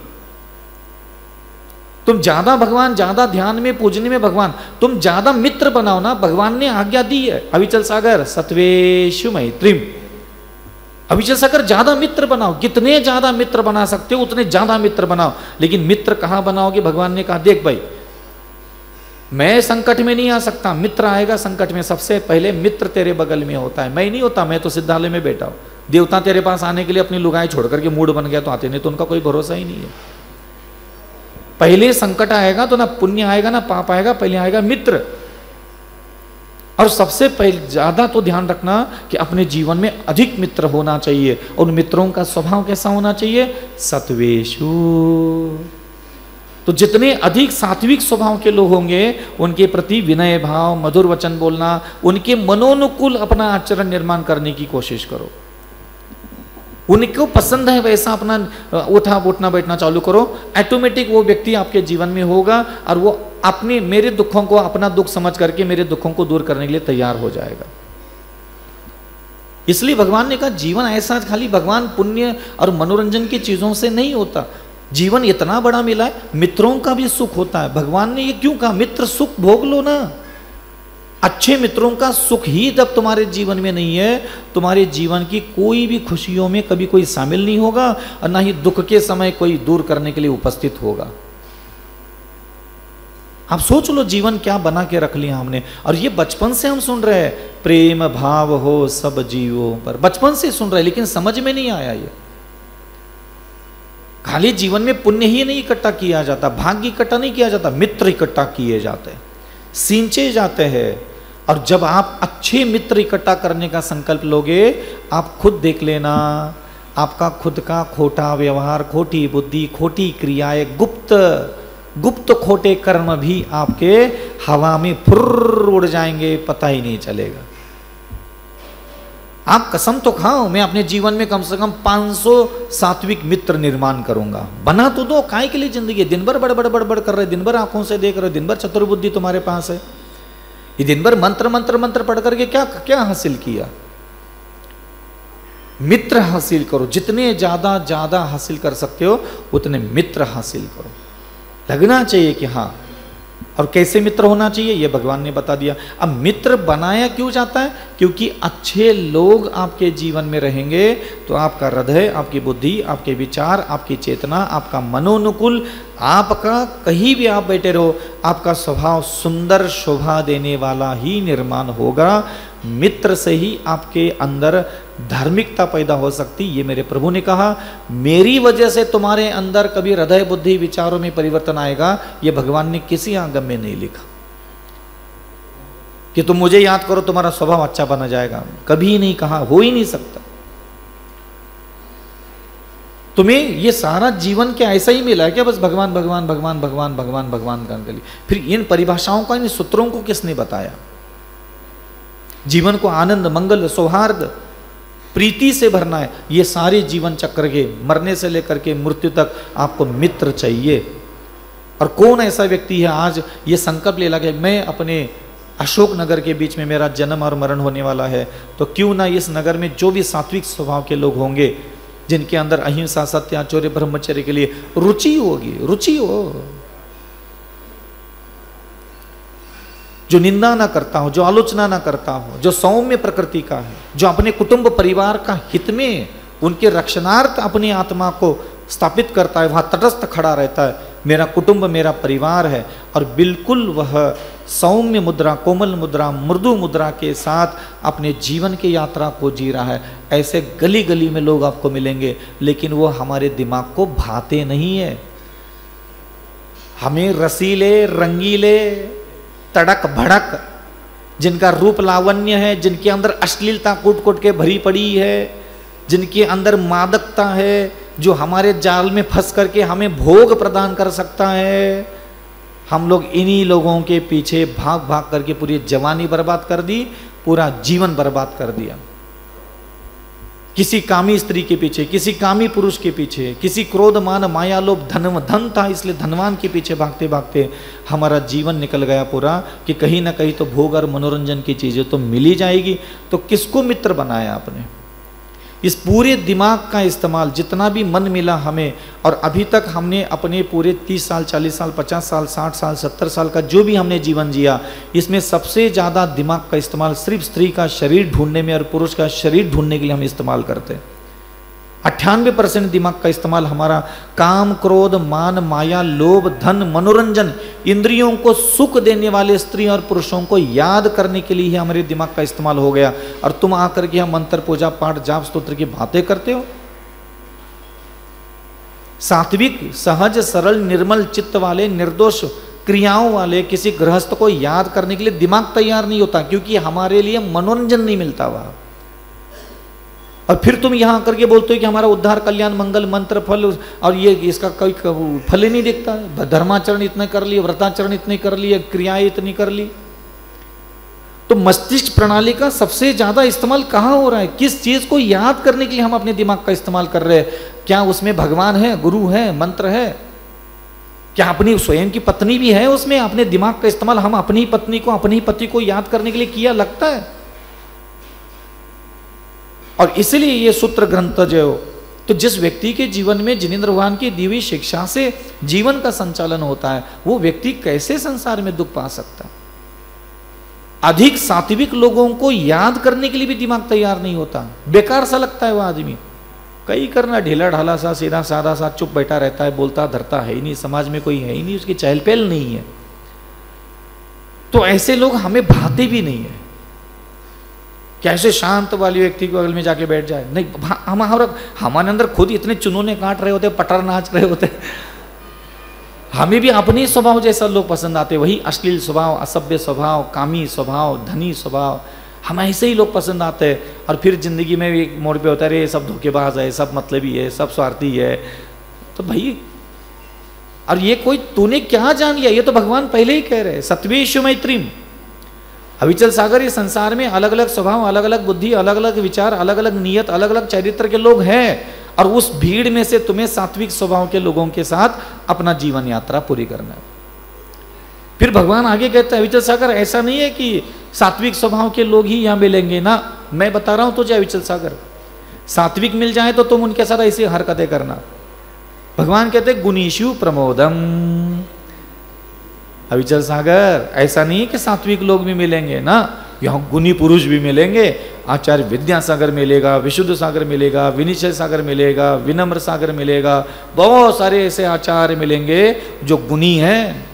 [SPEAKER 1] तुम ज्यादा भगवान, ज्यादा ध्यान में पूजने में भगवान, तुम ज्यादा मित्र बनाओ ना, भगवान ने आज्ञा दी है। अविचल सागर सत्वेषु मैत्रीम, अविचल सागर ज्यादा मित्र बनाओ। कितने ज्यादा मित्र बना सकते हो उतने ज्यादा मित्र बनाओ। लेकिन मित्र कहां बनाओगे? भगवान ने कहा देख भाई, मैं संकट में नहीं आ सकता, मित्र आएगा संकट में। सबसे पहले मित्र तेरे बगल में होता है, मैं नहीं होता, मैं तो सिद्धालय में बैठा हूं। देवता तेरे पास आने के लिए अपनी लुगाई छोड़ करके मूड बन गया तो आते, नहीं तो उनका कोई भरोसा ही नहीं है। पहले संकट आएगा तो ना पुण्य आएगा ना पाप आएगा, पहले आएगा मित्र। और सबसे पहले ज्यादा तो ध्यान रखना कि अपने जीवन में अधिक मित्र होना चाहिए। और उन मित्रों का स्वभाव कैसा होना चाहिए? सत्वेषु। तो जितने अधिक सात्विक स्वभाव के लोग होंगे, उनके प्रति विनय भाव, मधुर वचन बोलना, उनके मनोनुकूल अपना आचरण निर्माण करने की कोशिश करो। उनको पसंद है वैसा अपना उठा उठना बैठना चालू करो। ऑटोमेटिक वो व्यक्ति आपके जीवन में होगा और वो अपने मेरे दुखों को अपना दुख समझ करके मेरे दुखों को दूर करने के लिए तैयार हो जाएगा। इसलिए भगवान ने कहा जीवन ऐसा खाली भगवान पुण्य और मनोरंजन की चीजों से नहीं होता। जीवन इतना बड़ा मिला है, मित्रों का भी सुख होता है। भगवान ने ये क्यों कहा? मित्र सुख भोग लो ना। अच्छे मित्रों का सुख ही जब तुम्हारे जीवन में नहीं है, तुम्हारे जीवन की कोई भी खुशियों में कभी कोई शामिल नहीं होगा और ना ही दुख के समय कोई दूर करने के लिए उपस्थित होगा। आप सोच लो जीवन क्या बना के रख लिया हमने। और ये बचपन से हम सुन रहे हैं, प्रेम भाव हो सब जीवों पर, बचपन से सुन रहे हैं, लेकिन समझ में नहीं आया। ये खाली जीवन में पुण्य ही नहीं इकट्ठा किया जाता, भाग्य इकट्ठा नहीं किया जाता, मित्र इकट्ठा किए जाते हैं, सींचे जाते हैं। और जब आप अच्छे मित्र इकट्ठा करने का संकल्प लोगे, आप खुद देख लेना, आपका खुद का खोटा व्यवहार, खोटी बुद्धि, खोटी क्रियाएं, गुप्त खोटे कर्म भी आपके हवा में फुर्र उड़ जाएंगे, पता ही नहीं चलेगा। आप कसम तो खाओ, मैं अपने जीवन में कम से कम 500 सात्विक मित्र निर्माण करूंगा। बना तो दो, काय के लिए जिंदगी? दिन भर बड़बड़ कर रहे, दिन भर आंखों से देख रहे, दिन भर चतुर्बुद्धि तुम्हारे पास है। ये दिन भर मंत्र पढ़ करके क्या हासिल किया? मित्र हासिल करो, जितने ज्यादा हासिल कर सकते हो उतने मित्र हासिल करो। लगना चाहिए कि हाँ। और कैसे मित्र होना चाहिए ये भगवान ने बता दिया। अब मित्र बनाया क्यों जाता है? क्योंकि अच्छे लोग आपके जीवन में रहेंगे तो आपका हृदय, आपकी बुद्धि, आपके विचार, आपकी चेतना, आपका मनोनुकूल, आपका कहीं भी आप बैठे रहो, आपका स्वभाव सुंदर शोभा देने वाला ही निर्माण होगा। मित्र से ही आपके अंदर धार्मिकता पैदा हो सकती। ये मेरे प्रभु ने कहा, मेरी वजह से तुम्हारे अंदर कभी हृदय बुद्धि विचारों में परिवर्तन आएगा, ये भगवान ने किसी आगम में नहीं लिखा कि तुम मुझे याद करो तुम्हारा स्वभाव अच्छा बना जाएगा। कभी नहीं कहा, हो ही नहीं सकता। तुम्हें ये सारा जीवन क्या ऐसा ही मिला है क्या? बस भगवान भगवान भगवान भगवान भगवान भगवान करने के लिए। फिर इन परिभाषाओं का, इन सूत्रों को किसने बताया? जीवन को आनंद, मंगल, सौहार्द, प्रीति से भरना है। ये सारे जीवन चक्र के मरने से लेकर के मृत्यु तक आपको मित्र चाहिए। और कौन ऐसा व्यक्ति है आज ये संकल्प ले लगा, मैं अपने अशोक नगर के बीच में मेरा जन्म और मरण होने वाला है, तो क्यों ना इस नगर में जो भी सात्विक स्वभाव के लोग होंगे, जिनके अंदर अहिंसा, सत्य, आचौर्य, ब्रह्मचर्य के लिए रुचि होगी, रुचि हो, जो निंदा ना करता हो, जो आलोचना ना करता हो, जो सौम्य प्रकृति का है, जो अपने कुटुंब परिवार का हित में उनके रक्षणार्थ अपनी आत्मा को स्थापित करता है, वहाँ तटस्थ खड़ा रहता है, मेरा कुटुंब मेरा परिवार है, और बिल्कुल वह सौम्य मुद्रा, कोमल मुद्रा, मृदु मुद्रा के साथ अपने जीवन की यात्रा को जी रहा है। ऐसे गली गली में लोग आपको मिलेंगे, लेकिन वो हमारे दिमाग को भाते नहीं है। हमें रसीले, रंगीले, तड़क भड़क, जिनका रूप लावण्य है, जिनके अंदर अश्लीलता कूट कूट के भरी पड़ी है, जिनके अंदर मादकता है, जो हमारे जाल में फंस करके हमें भोग प्रदान कर सकता है, हम लोग इन्हीं लोगों के पीछे भाग भाग करके पूरी जवानी बर्बाद कर दी, पूरा जीवन बर्बाद कर दिया। किसी कामी स्त्री के पीछे, किसी कामी पुरुष के पीछे, किसी क्रोध मान माया लोभ, धन था इसलिए धनवान के पीछे भागते भागते हमारा जीवन निकल गया पूरा, कि कहीं ना कहीं तो भोग और मनोरंजन की चीज़ें तो मिल ही जाएगी। तो किसको मित्र बनाया आपने? इस पूरे दिमाग का इस्तेमाल, जितना भी मन मिला हमें, और अभी तक हमने अपने पूरे 30 साल, 40 साल, 50 साल, 60 साल, 70 साल का जो भी हमने जीवन जिया, इसमें सबसे ज़्यादा दिमाग का इस्तेमाल सिर्फ स्त्री का शरीर ढूंढने में और पुरुष का शरीर ढूंढने के लिए हम इस्तेमाल करते हैं। 98% दिमाग का इस्तेमाल हमारा काम, क्रोध, मान, माया, लोभ, धन, मनोरंजन, इंद्रियों को सुख देने वाले स्त्री और पुरुषों को याद करने के लिए ही हमारे दिमाग का इस्तेमाल हो गया। और तुम आकर के हम मंत्र, पूजा पाठ, जाप, स्तोत्र की बातें करते हो। सात्विक, सहज, सरल, निर्मल चित्त वाले, निर्दोष क्रियाओं वाले किसी गृहस्थ को याद करने के लिए दिमाग तैयार नहीं होता, क्योंकि हमारे लिए मनोरंजन नहीं मिलता वहां। और फिर तुम यहां आकर के बोलते हो कि हमारा उद्धार, कल्याण, मंगल, मंत्र, फल, और ये इसका कोई फल ही नहीं दिखता। धर्माचरण इतने कर लिए, व्रताचरण इतने कर लिए, क्रियाएं इतनी कर ली। तो मस्तिष्क प्रणाली का सबसे ज्यादा इस्तेमाल कहाँ हो रहा है? किस चीज को याद करने के लिए हम अपने दिमाग का इस्तेमाल कर रहे हैं? क्या उसमें भगवान है, गुरु है, मंत्र है? क्या अपनी स्वयं की पत्नी भी है उसमें? अपने दिमाग का इस्तेमाल हम अपनी पत्नी को, अपनी पति को याद करने के लिए किया लगता है। और इसलिए ये सूत्र ग्रंथ जो, तो जिस व्यक्ति के जीवन में जिनेंद्र भगवान की दी हुई शिक्षा से जीवन का संचालन होता है, वो व्यक्ति कैसे संसार में दुख पा सकता है? अधिक सात्विक लोगों को याद करने के लिए भी दिमाग तैयार नहीं होता, बेकार सा लगता है वो आदमी। कई करना ढीला ढाला सा, सीधा साधा सा, चुप बैठा रहता है, बोलता धरता है ही नहीं, समाज में कोई है ही नहीं, उसकी चहल पहल नहीं है। तो ऐसे लोग हमें भाते भी नहीं है। कैसे शांत वाले व्यक्ति के बगल में जाके बैठ जाए? नहीं, हमारे अंदर खुद इतने चुनौने काट रहे होते, पटर नाच रहे होते, हमें भी अपने स्वभाव जैसा लोग पसंद आते, वही अश्लील स्वभाव, असभ्य स्वभाव, कामी स्वभाव, धनी स्वभाव, हम ऐसे ही लोग पसंद आते हैं। और फिर जिंदगी में एक मोड़ पे होता है, रे सब धोखेबाज है, सब मतलबी है, सब स्वार्थी है। तो भाई, और ये कोई तूने क्या जान लिया? ये तो भगवान पहले ही कह रहे हैं, सत्वेषु मैत्रीम। अविचल सागर, ये संसार में अलग अलग स्वभाव, अलग अलग बुद्धि, अलग अलग विचार, अलग अलग नियत, अलग अलग चरित्र के लोग हैं, और उस भीड़ में से तुम्हें सात्विक स्वभाव के लोगों के साथ अपना जीवन यात्रा पूरी करना है। फिर भगवान आगे कहते हैं, अविचल सागर, ऐसा नहीं है कि सात्विक स्वभाव के लोग ही यहां मिलेंगे ना। मैं बता रहा हूं तुझे अविचल सागर, सात्विक मिल जाए तो तुम उनके साथ ऐसी हरकतें करना। भगवान कहते हैं, गुणीषु प्रमोदम। अविचल सागर, ऐसा नहीं कि सात्विक लोग भी मिलेंगे ना, यहाँ गुणी पुरुष भी मिलेंगे। आचार्य विद्यासागर मिलेगा, विशुद्ध सागर मिलेगा, विनिश्चय सागर मिलेगा, विनम्र सागर मिलेगा, बहुत सारे ऐसे आचार्य मिलेंगे जो गुणी हैं,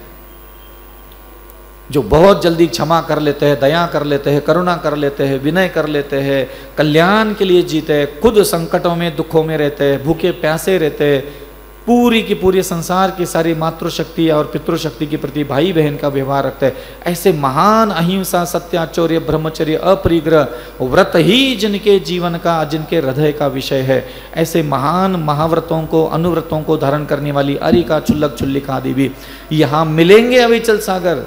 [SPEAKER 1] जो बहुत जल्दी क्षमा कर लेते हैं, दया कर लेते हैं, करुणा कर लेते हैं, विनय कर लेते हैं, कल्याण के लिए जीते हैं, खुद संकटों में, दुखों में रहते हैं, भूखे प्यासे रहते हैं, पूरी की पूरी संसार की सारी मातृशक्ति और पितृशक्ति के प्रति भाई बहन का व्यवहार रखते हैं। ऐसे महान अहिंसा, सत्याचौर्य, ब्रह्मचर्य, अपरिग्रह व्रत ही जिनके जीवन का, जिनके हृदय का विषय है, ऐसे महान महाव्रतों को, अनुव्रतों को धारण करने वाली अरिका, चुल्लक, चुल्लिका आदि भी यहाँ मिलेंगे। अविचल सागर,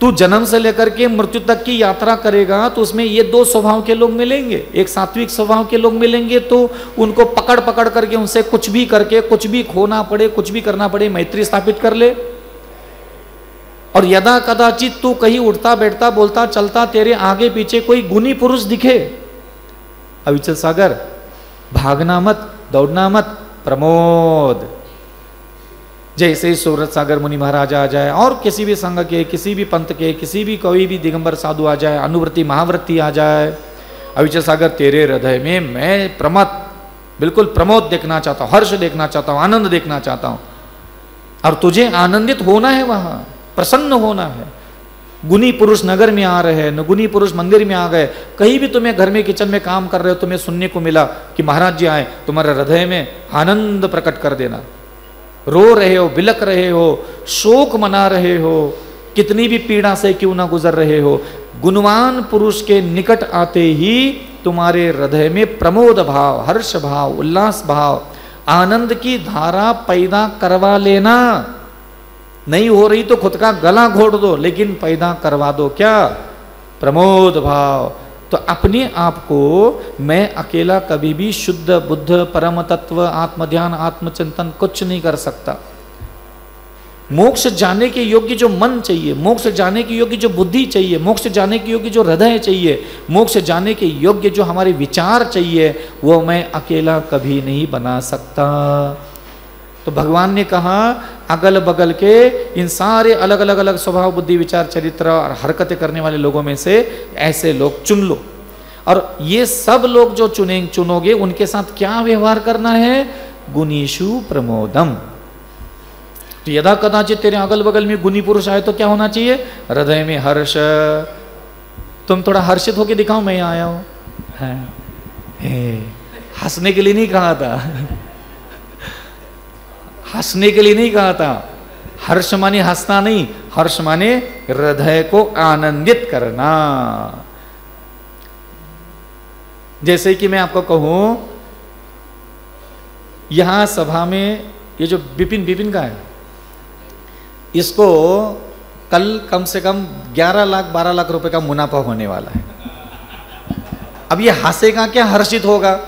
[SPEAKER 1] तू जन्म से लेकर के मृत्यु तक की यात्रा करेगा तो उसमें ये दो स्वभाव के लोग मिलेंगे। एक सात्विक स्वभाव के लोग मिलेंगे तो उनको पकड़ पकड़ करके, उनसे कुछ भी करके, कुछ भी खोना पड़े, कुछ भी करना पड़े, मैत्री स्थापित कर ले। और यदा कदाचित तू कहीं उठता बैठता बोलता चलता तेरे आगे पीछे कोई गुणी पुरुष दिखे, अविचल सागर, भागना मत, दौड़ना मत, प्रमोद, जैसे ही सूरत सागर मुनि महाराज आ जाए और किसी भी संघ के, किसी भी पंथ के, किसी भी कोई भी दिगंबर साधु आ जाए, अनुवृत्ति महावृत्ति आ जाए, अविचल सागर तेरे हृदय में मैं बिल्कुल प्रमोद देखना चाहता हूँ, हर्ष देखना चाहता हूँ, आनंद देखना चाहता हूँ। और तुझे आनंदित होना है, वहां प्रसन्न होना है। गुनी पुरुष नगर में आ रहे हैं, गुनी पुरुष मंदिर में आ गए, कहीं भी तुम्हें घर में किचन में काम कर रहे हो, तुम्हें सुनने को मिला कि महाराज जी आए, तुम्हारे हृदय में आनंद प्रकट कर देना। रो रहे हो, बिलक रहे हो, शोक मना रहे हो, कितनी भी पीड़ा से क्यों ना गुजर रहे हो, गुणवान पुरुष के निकट आते ही तुम्हारे हृदय में प्रमोद भाव, हर्ष भाव, उल्लास भाव, आनंद की धारा पैदा करवा लेना। नहीं हो रही तो खुद का गला घोट दो, लेकिन पैदा करवा दो क्या? प्रमोद भाव। तो अपने आप को मैं अकेला कभी भी शुद्ध बुद्ध परम तत्व आत्मध्यान आत्मचिंतन कुछ नहीं कर सकता। मोक्ष जाने के योग्य जो मन चाहिए, मोक्ष जाने के योग्य जो बुद्धि चाहिए, मोक्ष जाने के योग्य जो हृदय चाहिए, मोक्ष जाने के योग्य जो हमारे विचार चाहिए, वो मैं अकेला कभी नहीं बना सकता। तो भगवान ने कहा अगल बगल के इन सारे अलग अलग अलग स्वभाव बुद्धि विचार चरित्र और हरकतें करने वाले लोगों में से ऐसे लोग चुन लो, और ये सब लोग जो चुनोगे उनके साथ क्या व्यवहार करना है? गुणीषु प्रमोदम। तो यदा कदाचित तेरे अगल बगल में गुणी पुरुष आए तो क्या होना चाहिए? हृदय में हर्ष। तुम थोड़ा हर्षित होके दिखाओ, मैं यहाँ आया हूं। हंसने के लिए नहीं कहा था, हंसने के लिए नहीं कहा था। हर्ष माने हंसना नहीं, हर्ष माने हृदय को आनंदित करना। जैसे कि मैं आपको कहूं, यहां सभा में ये जो विपिन का है, इसको कल कम से कम 11 लाख 12 लाख रुपए का मुनाफा होने वाला है। अब ये हंसेगा क्या, हर्षित होगा?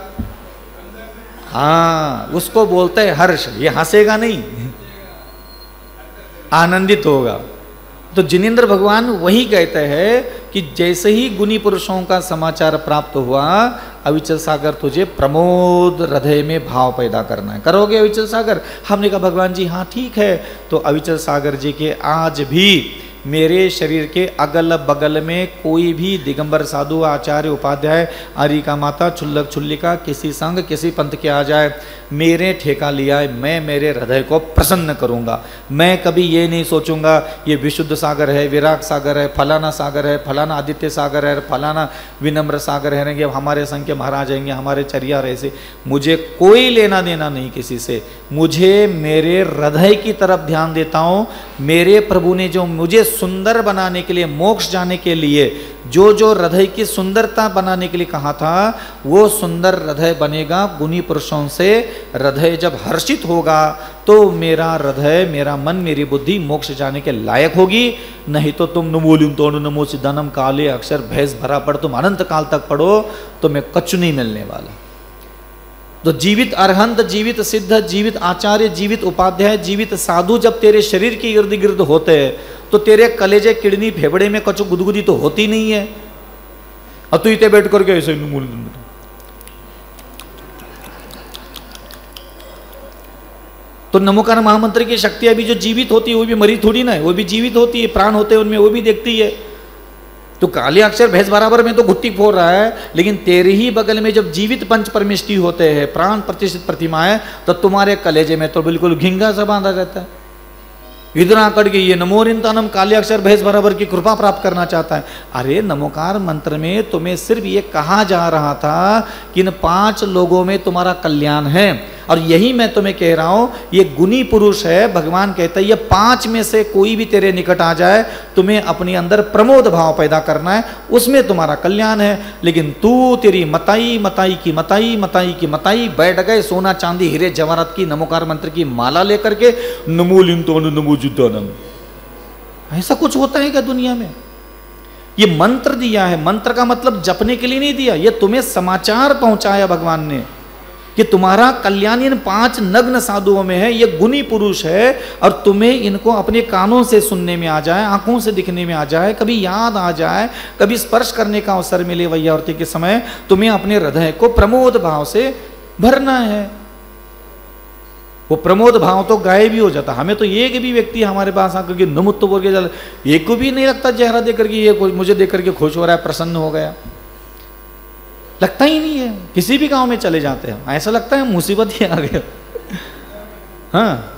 [SPEAKER 1] हाँ, उसको बोलते हैं हर्ष। ये हंसेगा नहीं, आनंदित होगा। तो जिनेंद्र भगवान वही कहते हैं कि जैसे ही गुणी पुरुषों का समाचार प्राप्त हुआ, अविचल सागर तुझे प्रमोद हृदय में भाव पैदा करना है। करोगे अविचल सागर? हमने कहा भगवान जी हाँ ठीक है। तो अविचल सागर जी के आज भी मेरे शरीर के अगल बगल में कोई भी दिगंबर साधु आचार्य उपाध्याय आरिका माता छुल्लक छुल्लिका किसी संघ किसी पंथ के आ जाए, मेरे ठेका लिया है, मैं मेरे हृदय को प्रसन्न करूंगा। मैं कभी ये नहीं सोचूंगा ये विशुद्ध सागर है, विराग सागर है, फलाना सागर है, फलाना आदित्य सागर है, फलाना विनम्र सागर है, हमारे संघ के महाराज आएंगे, हमारे चर्या ऐसे। मुझे कोई लेना देना नहीं किसी से। मुझे मेरे हृदय की तरफ ध्यान देता हूँ। मेरे प्रभु ने जो मुझे सुंदर बनाने के लिए, मोक्ष जाने के लिए जो जो हृदय की सुंदरता बनाने के लिए कहा था, वो सुंदर हृदय बनेगा गुणी पुरुषों से। हृदय जब हर्षित होगा तो मेरा हृदय, मेरा मन, मेरी बुद्धि मोक्ष जाने के लायक होगी। नहीं तो तुम नमोलिम तो नमो सिद्धानम काले अक्षर भैंस भरा पढ़, तुम अनंत काल तक पढ़ो तो मैं कछु नहीं मिलने वाला। तो जीवित अरहंत, जीवित सिद्ध, जीवित आचार्य, जीवित उपाध्याय, जीवित साधु जब तेरे शरीर के इर्द गिर्द होते हैं तो तेरे कलेजे किडनी फेफड़े में कछु गुदगुदी तो होती नहीं है। अब तू इतने बैठ करके ऐसे तो नमोकार महामंत्र की शक्तियां भी जो जीवित होती है वो भी मरी थोड़ी ना है, वो भी जीवित होती है, प्राण होते हैं उनमें, वो भी देखती है। तो काले अक्षर भैंस बराबर में तो घुट्टी फोड़ रहा है, लेकिन तेरे ही बगल में जब जीवित पंच परमेष्टि होते हैं, प्राण प्रतिष्ठित प्रतिमा है, तो तुम्हारे कलेजे में तो बिल्कुल घिंगा सा बांधा रहता है। इधर आकर के ये नमोरिंतानम काले अक्षर भैंस बराबर की कृपा प्राप्त करना चाहता है। अरे नमोकार मंत्र में तुम्हें सिर्फ ये कहा जा रहा था कि इन 5 लोगों में तुम्हारा कल्याण है, और यही मैं तुम्हें कह रहा हूं, ये गुणी पुरुष है। भगवान कहता है ये 5 में से कोई भी तेरे निकट आ जाए, तुम्हें अपने अंदर प्रमोद भाव पैदा करना है, उसमें तुम्हारा कल्याण है। लेकिन तू तेरी मताई मताई की मताई मताई की मताई बैठ गए सोना चांदी हीरे जवाहरात की नमोकार मंत्र की माला लेकर के, नमो लिंतो नमो जुद्धानम। ऐसा कुछ होता है क्या दुनिया में? ये मंत्र दिया है, मंत्र का मतलब जपने के लिए नहीं दिया, ये तुम्हें समाचार पहुंचाया भगवान ने कि तुम्हारा कल्याण इन 5 नग्न साधुओं में है। ये गुणी पुरुष है, और तुम्हें इनको अपने कानों से सुनने में आ जाए, आंखों से दिखने में आ जाए, कभी याद आ जाए, कभी स्पर्श करने का अवसर मिले वैयावर्ती के समय, तुम्हें अपने हृदय को प्रमोद भाव से भरना है। वो प्रमोद भाव तो गायब ही हो जाता। हमें तो एक भी व्यक्ति हमारे पास आकर के नमुत्त बोल के चल, एक को भी नहीं लगता चेहरा देख करके ये मुझे देख करके खुश हो रहा है, प्रसन्न हो गया, लगता ही नहीं है। किसी भी गांव में चले जाते हैं ऐसा लगता है मुसीबत ही आ गया। हाँ,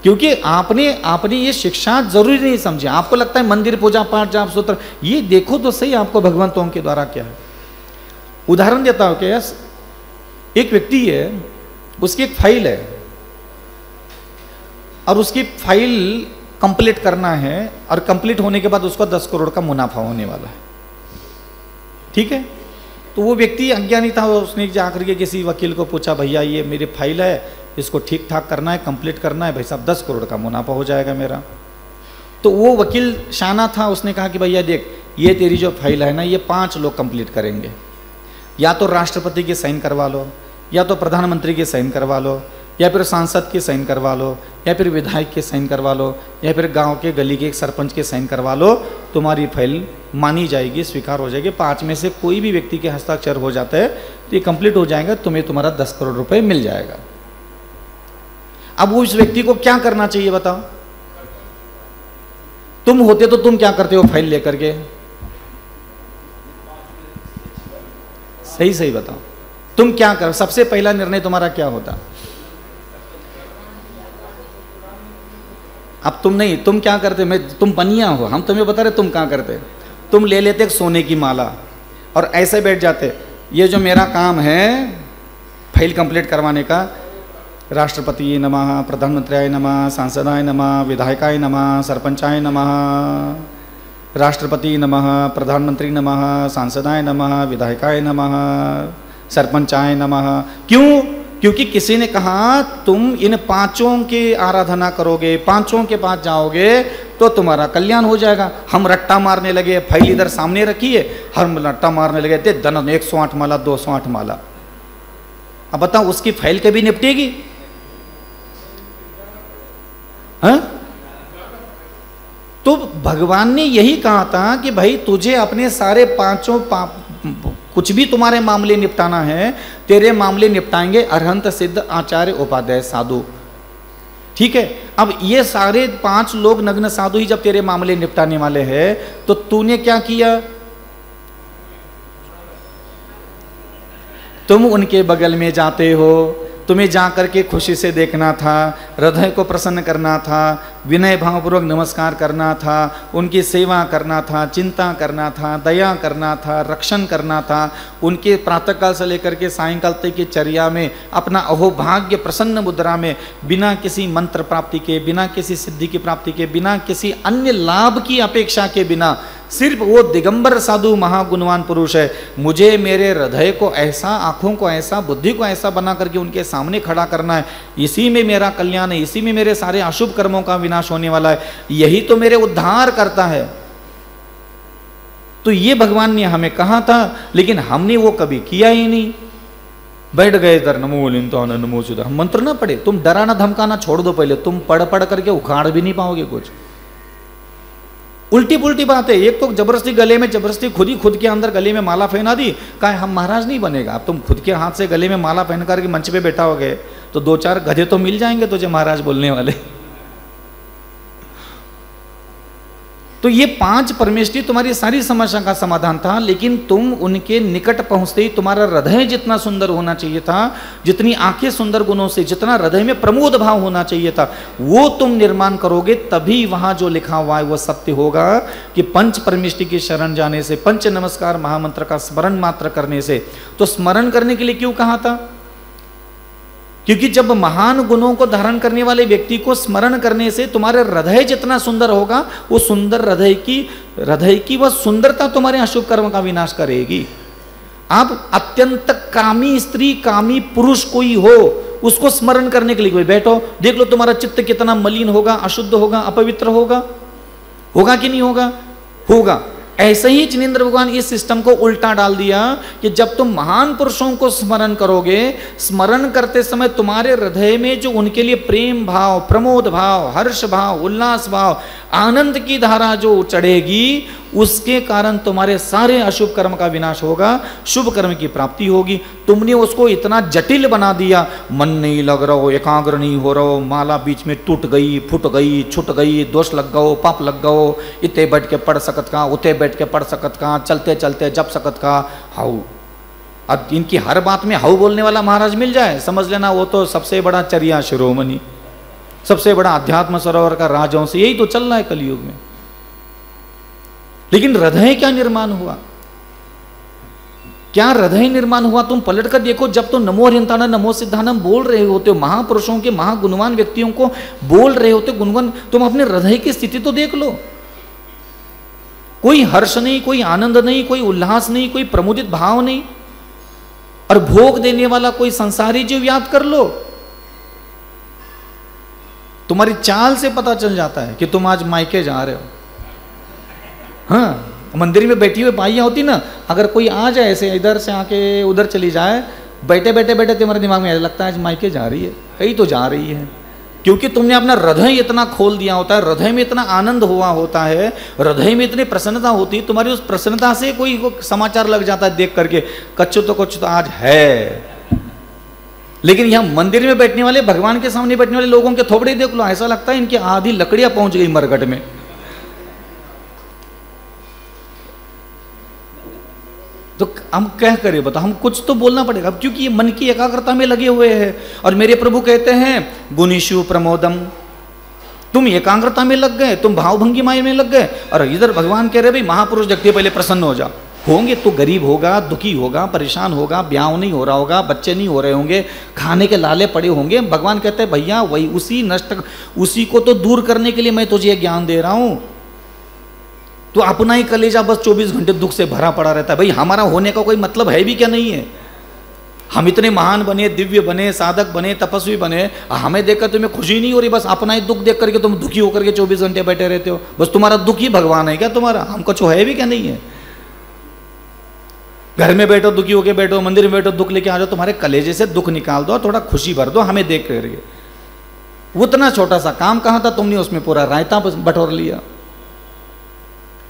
[SPEAKER 1] क्योंकि आपने ये शिक्षा जरूरी नहीं समझी। आपको लगता है मंदिर पूजा पाठ जाप सूत्र, ये देखो तो सही आपको भगवंतों के द्वारा क्या है। उदाहरण देता हूं क्या, एक व्यक्ति है, उसकी एक फाइल है और उसकी फाइल कंप्लीट करना है और कंप्लीट होने के बाद उसको 10 करोड़ का मुनाफा होने वाला है। ठीक है, तो वो व्यक्ति अज्ञानी था, उसने जाकर के किसी वकील को पूछा, भैया ये मेरी फाइल है, इसको ठीक ठाक करना है, कंप्लीट करना है, भाई साहब 10 करोड़ का मुनाफा हो जाएगा मेरा। तो वो वकील शाना था, उसने कहा कि भैया देख, ये तेरी जो फाइल है ना, ये 5 लोग कंप्लीट करेंगे, या तो राष्ट्रपति की साइन करवा लो, या तो प्रधानमंत्री की साइन करवा लो, या फिर सांसद की साइन करवा लो, या फिर विधायक की साइन करवा लो, या फिर गांव के गली के एक सरपंच के साइन करवा लो, तुम्हारी फाइल मानी जाएगी, स्वीकार हो जाएगी। 5 में से कोई भी व्यक्ति के हस्ताक्षर हो जाता है तो ये कंप्लीट हो जाएगा, तुम्हें तुम्हारा 10 करोड़ रुपए मिल जाएगा। अब उस व्यक्ति को क्या करना चाहिए बताओ? तुम होते तो तुम क्या करते हो फाइल लेकर के? सही बताओ, तुम क्या कर, सबसे पहला निर्णय तुम्हारा क्या होता? अब तुम नहीं, तुम क्या करते? तुम बनिया हो, हम तुम्हें बता रहे तुम क्या करते। तुम ले लेते एक सोने की माला और ऐसे बैठ जाते, ये जो मेरा काम है फाइल कंप्लीट करवाने का, राष्ट्रपति नमः, प्रधानमंत्री नमः, सांसदाय नमः, विधायकाय नमः, सरपंचाय नमः, राष्ट्रपति नमः, प्रधानमंत्री नमः, सांसदाय नमः, विधायकाय नमः, सरपंचाय नमः। क्यों? क्योंकि किसी ने कहा तुम इन 5 की आराधना करोगे, 5 के पास जाओगे तो तुम्हारा कल्याण हो जाएगा। हम रट्टा मारने लगे, फाइल इधर सामने रखी है, हम रट्टा मारने लगे, दे धन 108 माला 208 माला। अब बताओ उसकी फाइल कभी निपटेगी? हाँ? तो भगवान ने यही कहा था कि भाई तुझे अपने सारे 5 कुछ भी तुम्हारे मामले निपटाना है, तेरे मामले निपटाएंगे अरहंत सिद्ध आचार्य उपाध्याय साधु। ठीक है, अब ये सारे 5 लोग नग्न साधु ही जब तेरे मामले निपटाने वाले हैं, तो तूने क्या किया? तुम उनके बगल में जाते हो, तुम्हें जाकर के खुशी से देखना था, हृदय को प्रसन्न करना था, विनय भावपूर्वक नमस्कार करना था, उनकी सेवा करना था, चिंता करना था, दया करना था, रक्षण करना था, उनके प्रातःकाल से लेकर के सायंकाल तक की चर्या में अपना अहोभाग्य प्रसन्न मुद्रा में, बिना किसी मंत्र प्राप्ति के, बिना किसी सिद्धि की प्राप्ति के, बिना किसी अन्य लाभ की अपेक्षा के बिना, सिर्फ वो दिगंबर साधु महागुणवान पुरुष है, मुझे मेरे हृदय को ऐसा, आंखों को ऐसा, बुद्धि को ऐसा बना करके उनके सामने खड़ा करना है, इसी में मेरा कल्याण है, इसी में मेरे सारे अशुभ कर्मों का विनाश होने वाला है, यही तो मेरे उद्धार करता है। तो ये भगवान ने हमें कहा था, लेकिन हमने वो कभी किया ही नहीं। बैठ गए इधर, नमो लिंतो नमो सुधा, हम मंत्र ना पढ़े। तुम डराना धमकाना छोड़ दो, पहले तुम पढ़ करके उखाड़ भी नहीं पाओगे कुछ। उल्टी पुल्टी बात है। एक तो जबरदस्ती गले में, जबरदस्ती खुद के अंदर गले में माला पहना दी, कहा हम महाराज नहीं बनेगा। अब तुम खुद के हाथ से गले में माला पहन करके मंच पे बैठा हो गए तो 2-4 गधे तो मिल जाएंगे तुझे महाराज बोलने वाले। तो ये 5 परमेष्ठी तुम्हारी सारी समस्या का समाधान था, लेकिन तुम उनके निकट पहुंचते ही तुम्हारा हृदय जितना सुंदर होना चाहिए था, जितनी आंखें सुंदर गुणों से, जितना हृदय में प्रमोद भाव होना चाहिए था, वो तुम निर्माण करोगे, तभी वहां जो लिखा हुआ है वो सत्य होगा कि 5 परमेष्ठी की शरण जाने से, 5 नमस्कार महामंत्र का स्मरण मात्र करने से। तो स्मरण करने के लिए क्यों कहा था? क्योंकि जब महान गुणों को धारण करने वाले व्यक्ति को स्मरण करने से तुम्हारे हृदय जितना सुंदर होगा, वो सुंदर हृदय की वह सुंदरता तुम्हारे अशुभ कर्म का विनाश करेगी। आप अत्यंत कामी स्त्री, कामी पुरुष कोई हो, उसको स्मरण करने के लिए कोई बैठो, देख लो तुम्हारा चित्त कितना मलिन होगा, अशुद्ध होगा, अपवित्र होगा। होगा कि नहीं होगा? होगा। ऐसे ही जिनेंद्र भगवान इस सिस्टम को उल्टा डाल दिया कि जब तुम महान पुरुषों को स्मरण करोगे, स्मरण करते समय तुम्हारे हृदय में जो उनके लिए प्रेम भाव, प्रमोद भाव, हर्ष भाव, उल्लास भाव, आनंद की धारा जो चढ़ेगी, उसके कारण तुम्हारे सारे अशुभ कर्म का विनाश होगा, शुभ कर्म की प्राप्ति होगी। तुमने उसको इतना जटिल बना दिया, मन नहीं लग रहा हो, एकाग्र नहीं हो रहा हो, माला बीच में टूट गई, फुट गई, छूट गई, दोष लग गओ, पाप लग गओ, इतने बैठ के पढ़ सकत का, उते बैठ के पढ़ सकत का, चलते चलते जप सकत का, हाउ। अब इनकी हर बात में हाउ बोलने वाला महाराज मिल जाए, समझ लेना वो तो सबसे बड़ा चर्या शिरोमणि, सबसे बड़ा अध्यात्म सरोवर का राजवंश, यही तो चल रहा है कलयुग में। लेकिन हृदय क्या निर्माण हुआ, क्या हृदय निर्माण हुआ? तुम पलट कर देखो, जब तो नमो हरियंताना नमो सिद्धानम बोल रहे होते हो, महापुरुषों के महागुणवान व्यक्तियों को बोल रहे होते गुणगुण, तुम अपने हृदय की स्थिति तो देख लो। कोई हर्ष नहीं, कोई आनंद नहीं, कोई उल्लास नहीं, कोई प्रमुदित भाव नहीं, और भोग देने वाला कोई संसारी जीव याद कर लो। तुम्हारी चाल से पता चल जाता है कि तुम आज मायके जा रहे हो। हाँ, मंदिर में बैठी हुई बाइयाँ होती ना, अगर कोई आ जाए ऐसे इधर से आके उधर चली जाए, बैठे बैठे बैठे तुम्हारे दिमाग में ऐसा लगता है आज मायके जा रही है, कहीं तो जा रही है, क्योंकि तुमने अपना हृदय इतना खोल दिया होता है, हृदय में इतना आनंद हुआ होता है, हृदय में इतनी प्रसन्नता होती है, तुम्हारी उस प्रसन्नता से कोई समाचार लग जाता है देख करके, कुछ तो आज है। लेकिन यहां मंदिर में बैठने वाले, भगवान के सामने बैठने वाले लोगों के थोपड़े देख लो, ऐसा लगता है इनकी आधी लकड़ियां पहुंच गई मरघट में। तो हम क्या करें बताओ, हम कुछ तो बोलना पड़ेगा, क्योंकि ये मन की एकाग्रता में लगे हुए हैं। और मेरे प्रभु कहते हैं गुणीषु प्रमोदम, तुम एकाग्रता में लग गए, तुम भावभंगी माया में लग गए, और इधर भगवान कह रहे भाई महापुरुष जगते पहले प्रसन्न हो जाओ। होंगे तो गरीब होगा, दुखी होगा, परेशान होगा, ब्याह नहीं हो रहा होगा, बच्चे नहीं हो रहे होंगे, खाने के लाले पड़े होंगे। भगवान कहते हैं भैया वही उसी नष्ट, उसी को तो दूर करने के लिए मैं तुझे ज्ञान दे रहा हूं। तो अपना ही कलेजा बस 24 घंटे दुख से भरा पड़ा रहता है। भाई हमारा होने का कोई मतलब है भी क्या नहीं है? हम इतने महान बने, दिव्य बने, साधक बने, तपस्वी बने, हमें देखकर तुम्हें खुशी नहीं हो रही, बस अपना ही दुख देख करके तुम दुखी होकर के 24 घंटे बैठे रहते हो। बस तुम्हारा दुख ही भगवान है क्या तुम्हारा? हम कुछ है भी क्या नहीं है? घर में बैठो दुखी होके बैठो, मंदिर में बैठो दुख लेके आ जाओ, तुम्हारे कलेजे से दुख निकाल दो, थोड़ा खुशी भर दो हमें देख करके। उतना छोटा सा काम कहाँ था, तुमने उसमें पूरा रायता बटोर लिया।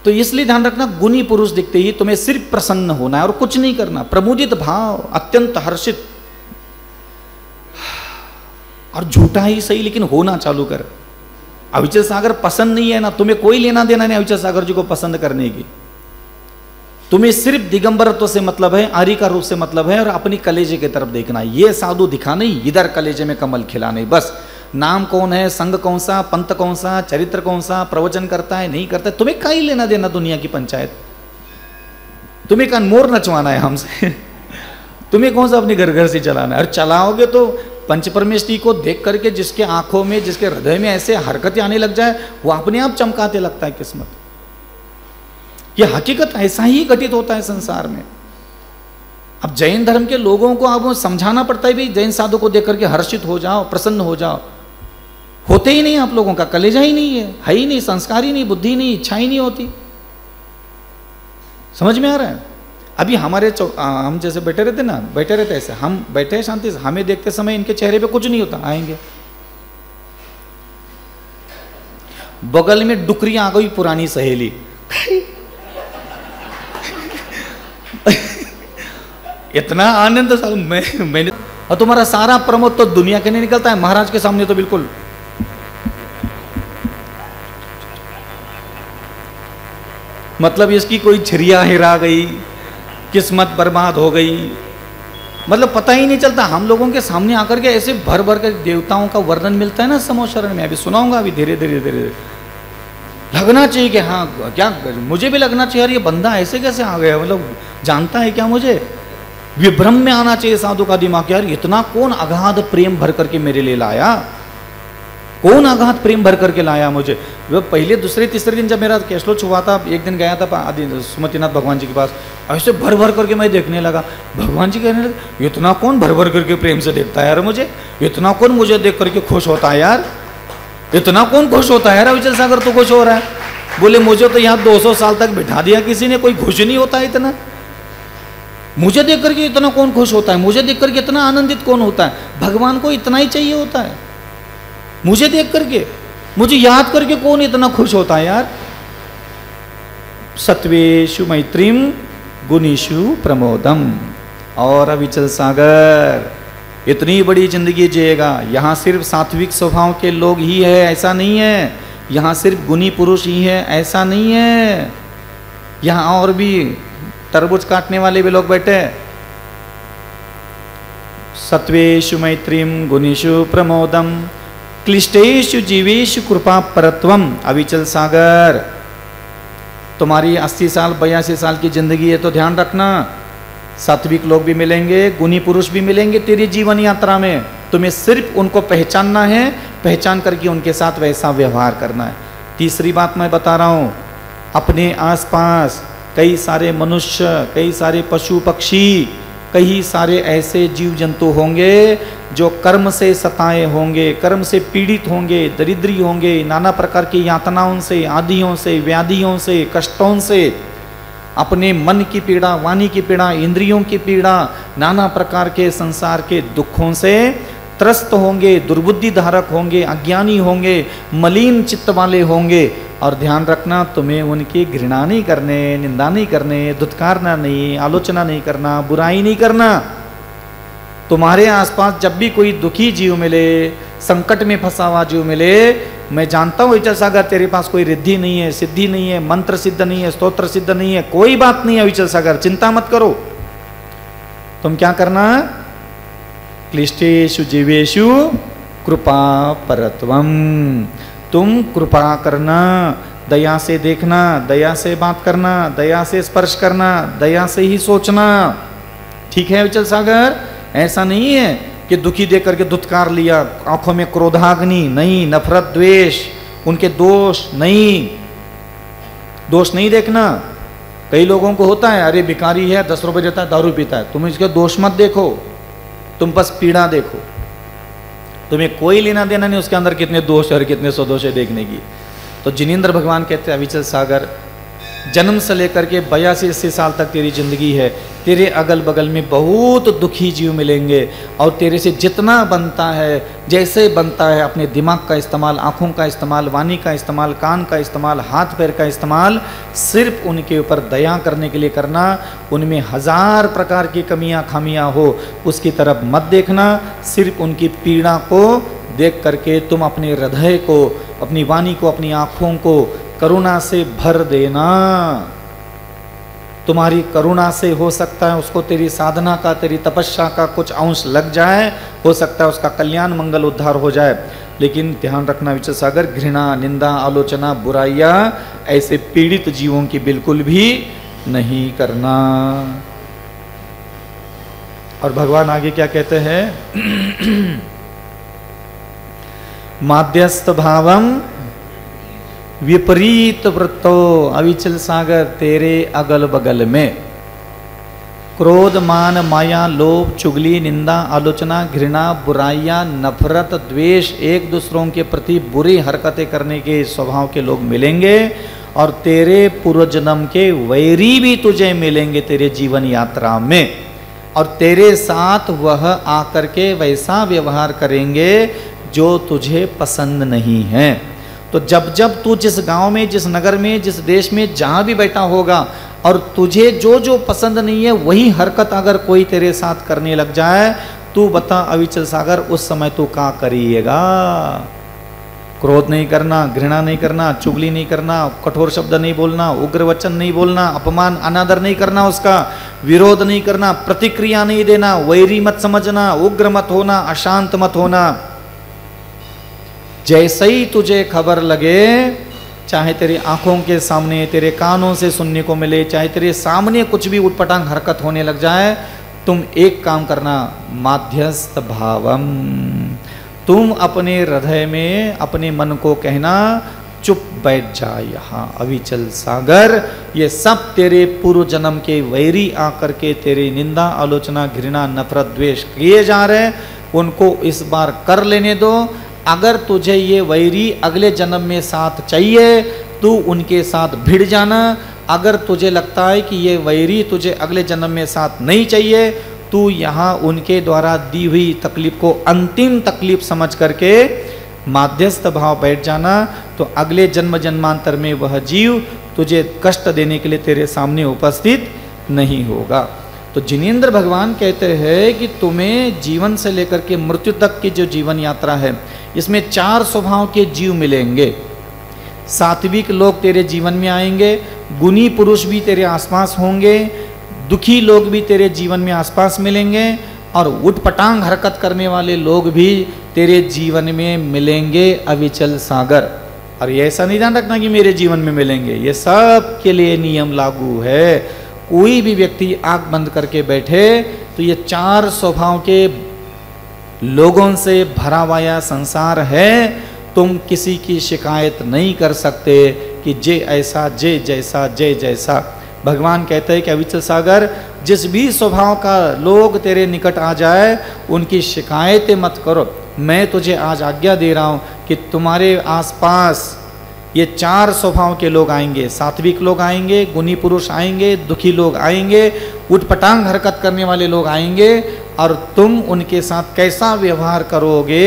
[SPEAKER 1] तो इसलिए ध्यान रखना, गुणी पुरुष दिखते ही तुम्हें सिर्फ प्रसन्न होना है और कुछ नहीं करना। प्रमुदित भाव, अत्यंत हर्षित, और झूठा ही सही लेकिन होना चालू कर। अविचल सागर पसंद नहीं है ना, तुम्हें कोई लेना देना नहीं अविचल सागर जी को पसंद करने की। तुम्हें सिर्फ दिगंबरत्व से मतलब है, आर्य का रूप से मतलब है, और अपनी कलेजे की तरफ देखना। ये साधु दिखा नहीं, इधर कलेजे में कमल खिला नहीं। बस नाम कौन है, संघ कौन सा, पंथ कौन सा, चरित्र कौन सा, प्रवचन करता है नहीं करता है, तुम्हें क्या ही लेना देना दुनिया की पंचायत। तुम्हें क्या मोर नचवाना है हमसे? तुम्हें कौन सा अपने घर घर से चलाना है? और चलाओगे तो पंच परमेष्ठी को देख करके जिसके आंखों में, जिसके हृदय में ऐसे हरकतें आने लग जाए, वो अपने आप चमकाते लगता है किस्मत। ये हकीकत ऐसा ही घटित होता है संसार में। अब जैन धर्म के लोगों को अब समझाना पड़ता है, भाई जैन साधु को देख करके हर्षित हो जाओ, प्रसन्न हो जाओ। होते ही नहीं, आप लोगों का कलेजा ही नहीं है ही नहीं, संस्कार ही नहीं, बुद्धि नहीं, इच्छा ही नहीं होती। समझ में आ रहा है? अभी हमारे हम जैसे बैठे रहते ना, बैठे रहते ऐसे, हम बैठे हैं शांति से, हमें देखते समय इनके चेहरे पे कुछ नहीं होता, आएंगे बगल में डुकरी आ गई पुरानी सहेली, इतना आनंद साल मैंने, और तुम्हारा सारा प्रमोद तो दुनिया के नहीं निकलता है, महाराज के सामने तो बिल्कुल। मतलब इसकी कोई छिरिया हिरा गई, किस्मत बर्बाद हो गई, मतलब पता ही नहीं चलता। हम लोगों के सामने आकर के ऐसे भर भर कर देवताओं का वर्णन मिलता है ना समोशरण में, अभी सुनाऊंगा अभी धीरे धीरे धीरे। लगना चाहिए कि हाँ क्या, मुझे भी लगना चाहिए यार ये बंदा ऐसे कैसे आ गया, मतलब जानता है क्या मुझे। विभ्रम में आना चाहिए साधु का दिमाग, यार इतना कौन अगाध प्रेम भर करके मेरे लिए लाया, कौन अगाध प्रेम भर करके लाया मुझे। वो पहले दूसरे तीसरे दिन जब मेरा कैशलोच हुआ था, एक दिन गया था सुमतिनाथ भगवान जी के पास, ऐसे भर भर करके मैं देखने लगा। भगवान जी कहने लगे इतना कौन भर भर करके प्रेम से देखता है यार मुझे, इतना कौन मुझे देख करके खुश होता है यार, इतना कौन खुश होता है यार। अविचल सागर तो खुश हो रहा है। बोले मुझे तो यहाँ 200 साल तक बिठा दिया किसी ने, कोई खुश नहीं होता है इतना। मुझे देख करके इतना कौन खुश होता है, मुझे देख करके इतना आनंदित कौन होता है। भगवान को इतना ही चाहिए होता है, मुझे देख करके, मुझे याद करके कौन इतना खुश होता है यार। सत्वेषु मैत्रीम गुणीषु प्रमोदम। और अविचल सागर इतनी बड़ी जिंदगी जिएगा, यहाँ सिर्फ सात्विक स्वभाव के लोग ही है ऐसा नहीं है, यहाँ सिर्फ गुणी पुरुष ही है ऐसा नहीं है, यहाँ और भी तरबूज काटने वाले भी लोग बैठे। सत्वेषु मैत्रीम गुणीषु प्रमोदम क्लिष्टेषु जीवेषु कृपा परत्वम। अविचल सागर तुम्हारी 80 साल 82 साल की जिंदगी है तो ध्यान रखना, सात्विक लोग भी मिलेंगे, गुणी पुरुष भी मिलेंगे तेरी जीवन यात्रा में। तुम्हें सिर्फ उनको पहचानना है, पहचान करके उनके साथ वैसा व्यवहार करना है। तीसरी बात मैं बता रहा हूँ, अपने आसपास कई सारे मनुष्य, कई सारे पशु पक्षी, कई सारे ऐसे जीव जंतु होंगे जो कर्म से सताए होंगे, कर्म से पीड़ित होंगे, दरिद्री होंगे, नाना प्रकार की यातनाओं से, आदियों से, व्याधियों से, कष्टों से, अपने मन की पीड़ा, वाणी की पीड़ा, इंद्रियों की पीड़ा, नाना प्रकार के संसार के दुखों से त्रस्त होंगे, दुर्बुद्धि धारक होंगे, अज्ञानी होंगे, मलिन चित्त वाले होंगे। और ध्यान रखना, तुम्हें उनकी घृणा नहीं करने, निंदा नहीं करने, धुतकारना नहीं, आलोचना नहीं करना, बुराई नहीं करना। तुम्हारे आसपास जब भी कोई दुखी जीव मिले, संकट में फंसा हुआ जीव मिले, मैं जानता हूं अविचल सागर तेरे पास कोई रिद्धि नहीं है, सिद्धि नहीं है, मंत्र सिद्ध नहीं है, स्तोत्र सिद्ध नहीं है, कोई बात नहीं है अविचल सागर, चिंता मत करो। तुम क्या करना, क्लिष्टेषु जीवेषु कृपा परत्वम। तुम कृपा करना, दया से देखना, दया से बात करना, दया से स्पर्श करना, दया से ही सोचना। ठीक है अविचल सागर, ऐसा नहीं है कि दुखी देख करके धुतकार लिया, आंखों में क्रोधाग्नि नहीं, नफरत द्वेष, उनके दोष नहीं, दोष नहीं देखना। कई लोगों को होता है, अरे भिखारी है 10 रुपए देता है, दारू पीता है, तुम इसके दोष मत देखो, तुम बस पीड़ा देखो। तुम्हें कोई लेना देना नहीं उसके अंदर कितने दोष और कितने सदोष है देखने की। तो जिनेंद्र भगवान कहते हैं अविचल सागर, जन्म से लेकर के 82-80 साल तक तेरी जिंदगी है, तेरे अगल बगल में बहुत दुखी जीव मिलेंगे, और तेरे से जितना बनता है, जैसे बनता है, अपने दिमाग का इस्तेमाल, आँखों का इस्तेमाल, वाणी का इस्तेमाल, कान का इस्तेमाल, हाथ पैर का इस्तेमाल सिर्फ उनके ऊपर दया करने के लिए करना। उनमें 1000 प्रकार की कमियां खामियां हो, उसकी तरफ मत देखना, सिर्फ उनकी पीड़ा को देख करके तुम अपने हृदय को, अपनी वाणी को, अपनी आँखों को करुणा से भर देना। तुम्हारी करुणा से हो सकता है उसको तेरी साधना का, तेरी तपस्या का कुछ अंश लग जाए, हो सकता है उसका कल्याण मंगल उद्धार हो जाए। लेकिन ध्यान रखना अविचल सागर, घृणा, निंदा, आलोचना, बुराइयां ऐसे पीड़ित जीवों की बिल्कुल भी नहीं करना। और भगवान आगे क्या कहते हैं, माध्यस्थ भावम विपरीत वृत्तो। अविचल सागर तेरे अगल बगल में क्रोध, मान, माया, लोभ, चुगली, निंदा, आलोचना, घृणा, बुराइयां, नफरत, द्वेष, एक दूसरों के प्रति बुरी हरकतें करने के स्वभाव के लोग मिलेंगे, और तेरे पूर्व जन्म के वैरी भी तुझे मिलेंगे तेरे जीवन यात्रा में, और तेरे साथ वह आकर के वैसा व्यवहार करेंगे जो तुझे पसंद नहीं है। तो जब जब तू जिस गांव में, जिस नगर में, जिस देश में जहां भी बैठा होगा, और तुझे जो जो पसंद नहीं है वही हरकत अगर कोई तेरे साथ करने लग जाए, तू बता अविचल सागर उस समय तू क्या करिएगा। क्रोध नहीं करना, घृणा नहीं करना, चुगली नहीं करना, कठोर शब्द नहीं बोलना, उग्र वचन नहीं बोलना, अपमान अनादर नहीं करना, उसका विरोध नहीं करना, प्रतिक्रिया नहीं देना, वैरी मत समझना, उग्र मत होना, अशांत मत होना। जैसे ही तुझे खबर लगे, चाहे तेरी आंखों के सामने, तेरे कानों से सुनने को मिले, चाहे तेरे सामने कुछ भी उटपटांग हरकत होने लग जाए, तुम एक काम करना, माध्यस्थ भावम। तुम अपने हृदय में अपने मन को कहना, चुप बैठ जा यहाँ अविचल सागर, ये सब तेरे पूर्व जन्म के वैरी आकर के तेरी निंदा, आलोचना, घृणा, नफरत, द्वेष किए जा रहे, उनको इस बार कर लेने दो। अगर तुझे ये वैरी अगले जन्म में साथ चाहिए, तू उनके साथ भिड़ जाना। अगर तुझे लगता है कि ये वैरी तुझे अगले जन्म में साथ नहीं चाहिए, तू यहाँ उनके द्वारा दी हुई तकलीफ को अंतिम तकलीफ समझ करके माध्यस्थ भाव बैठ जाना। तो अगले जन्म जन्मांतर में वह जीव तुझे कष्ट देने के लिए तेरे सामने उपस्थित नहीं होगा। तो जिनेंद्र भगवान कहते हैं कि तुम्हें जीवन से लेकर के मृत्यु तक की जो जीवन यात्रा है, इसमें 4 स्वभाव के जीव मिलेंगे। सात्विक लोग तेरे जीवन में आएंगे, गुणी पुरुष भी तेरे आसपास होंगे, दुखी लोग भी तेरे जीवन में आसपास मिलेंगे, और उठपटांग हरकत करने वाले लोग भी तेरे जीवन में मिलेंगे अविचल सागर। और ये ऐसा नहीं ध्यान रखना कि मेरे जीवन में मिलेंगे, ये सब के लिए नियम लागू है। कोई भी व्यक्ति आंख बंद करके बैठे तो ये 4 स्वभाव के लोगों से भरा हुआ संसार है। तुम किसी की शिकायत नहीं कर सकते कि जे ऐसा, जे जैसा, जे जैसा। भगवान कहते हैं कि अविचल सागर, जिस भी स्वभाव का लोग तेरे निकट आ जाए उनकी शिकायतें मत करो। मैं तुझे आज आज्ञा दे रहा हूँ कि तुम्हारे आसपास ये 4 स्वभाव के लोग आएंगे। सात्विक लोग आएंगे, गुणी पुरुष आएंगे, दुखी लोग आएंगे, उठपटांग हरकत करने वाले लोग आएंगे, और तुम उनके साथ कैसा व्यवहार करोगे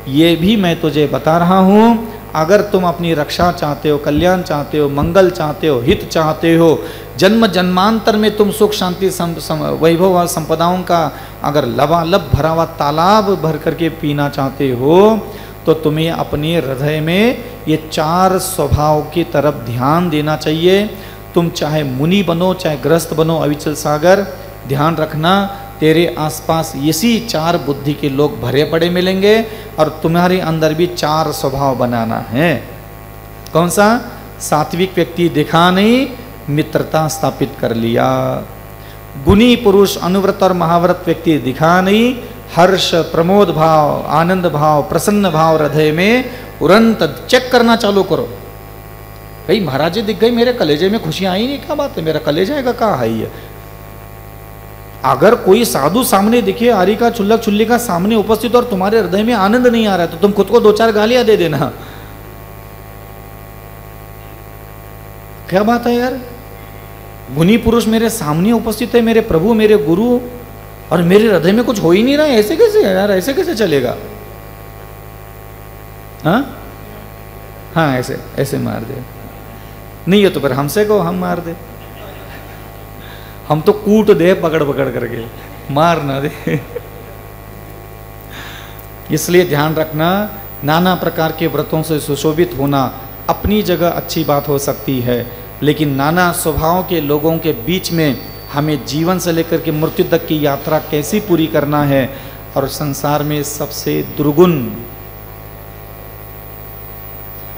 [SPEAKER 1] ये भी मैं तुझे बता रहा हूँ। अगर तुम अपनी रक्षा चाहते हो, कल्याण चाहते हो, मंगल चाहते हो, हित चाहते हो, जन्म जन्मांतर में तुम सुख शांति वैभव और संपदाओं का अगर लबालब भरा हुआ तालाब भर करके पीना चाहते हो, तो तुम्हें अपने हृदय में ये 4 स्वभाव की तरफ ध्यान देना चाहिए। तुम चाहे मुनि बनो, चाहे गृहस्थ बनो, अविचल सागर ध्यान रखना, तेरे आसपास इसी 4 बुद्धि के लोग भरे पड़े मिलेंगे, और तुम्हारे अंदर भी 4 स्वभाव बनाना है। कौन सा? सात्विक व्यक्ति दिखा नहीं, मित्रता स्थापित कर लिया। गुणी पुरुष अनुव्रत और महाव्रत व्यक्ति दिखा नहीं, हर्ष, प्रमोद भाव, आनंद भाव, प्रसन्न भाव हृदय में उरंत चेक करना चालू करो। भाई महाराज जी दिख गई, मेरे कलेजे में खुशियां आई नहीं, क्या बात है, मेरा कलेजा है कहाँ आई है। अगर कोई साधु सामने दिखे, आरी का चुल्लक चुल्ली का सामने उपस्थित, और तुम्हारे हृदय में आनंद नहीं आ रहा है, तो तुम खुद को 2-4 गालियां दे देना। क्या बात है यार, गुणी पुरुष मेरे सामने उपस्थित है, मेरे प्रभु, मेरे गुरु, और मेरे हृदय में कुछ हो ही नहीं रहा है, ऐसे कैसे यार, ऐसे कैसे चलेगा? हाँ हाँ, ऐसे ऐसे मार दे, नहीं है तो फिर हमसे को हम मार दे, हम तो कूट दे पकड़ पकड़ करके, मार ना दे। इसलिए ध्यान रखना, नाना प्रकार के व्रतों से सुशोभित होना अपनी जगह अच्छी बात हो सकती है, लेकिन नाना स्वभाव के लोगों के बीच में हमें जीवन से लेकर के मृत्यु तक की यात्रा कैसी पूरी करना है। और संसार में सबसे दुर्गुण,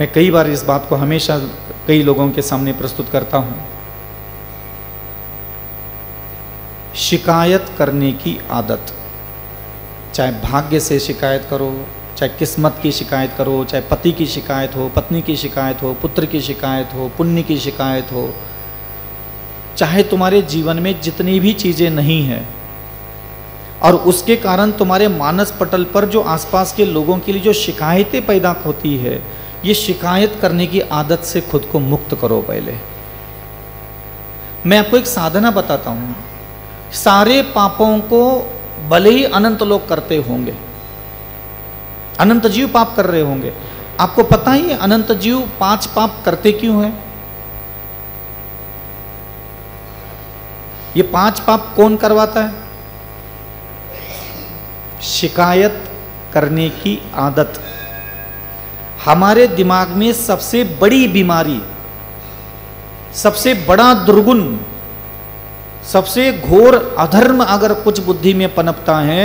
[SPEAKER 1] मैं कई बार इस बात को हमेशा कई लोगों के सामने प्रस्तुत करता हूं, शिकायत करने की आदत। चाहे भाग्य से शिकायत करो, चाहे किस्मत की शिकायत करो, चाहे पति की शिकायत हो, पत्नी की शिकायत हो, पुत्र की शिकायत हो, पुण्य की शिकायत हो, चाहे तुम्हारे जीवन में जितनी भी चीज़ें नहीं हैं और उसके कारण तुम्हारे मानस पटल पर जो आसपास के लोगों के लिए जो शिकायतें पैदा होती है, ये शिकायत करने की आदत से खुद को मुक्त करो। पहले मैं आपको एक साधना बताता हूँ। सारे पापों को भले ही अनंत लोग करते होंगे, अनंत जीव पाप कर रहे होंगे, आपको पता ही है अनंत जीव 5 पाप करते क्यों हैं? ये 5 पाप कौन करवाता है? शिकायत करने की आदत। हमारे दिमाग में सबसे बड़ी बीमारी, सबसे बड़ा दुर्गुण, सबसे घोर अधर्म अगर कुछ बुद्धि में पनपता है,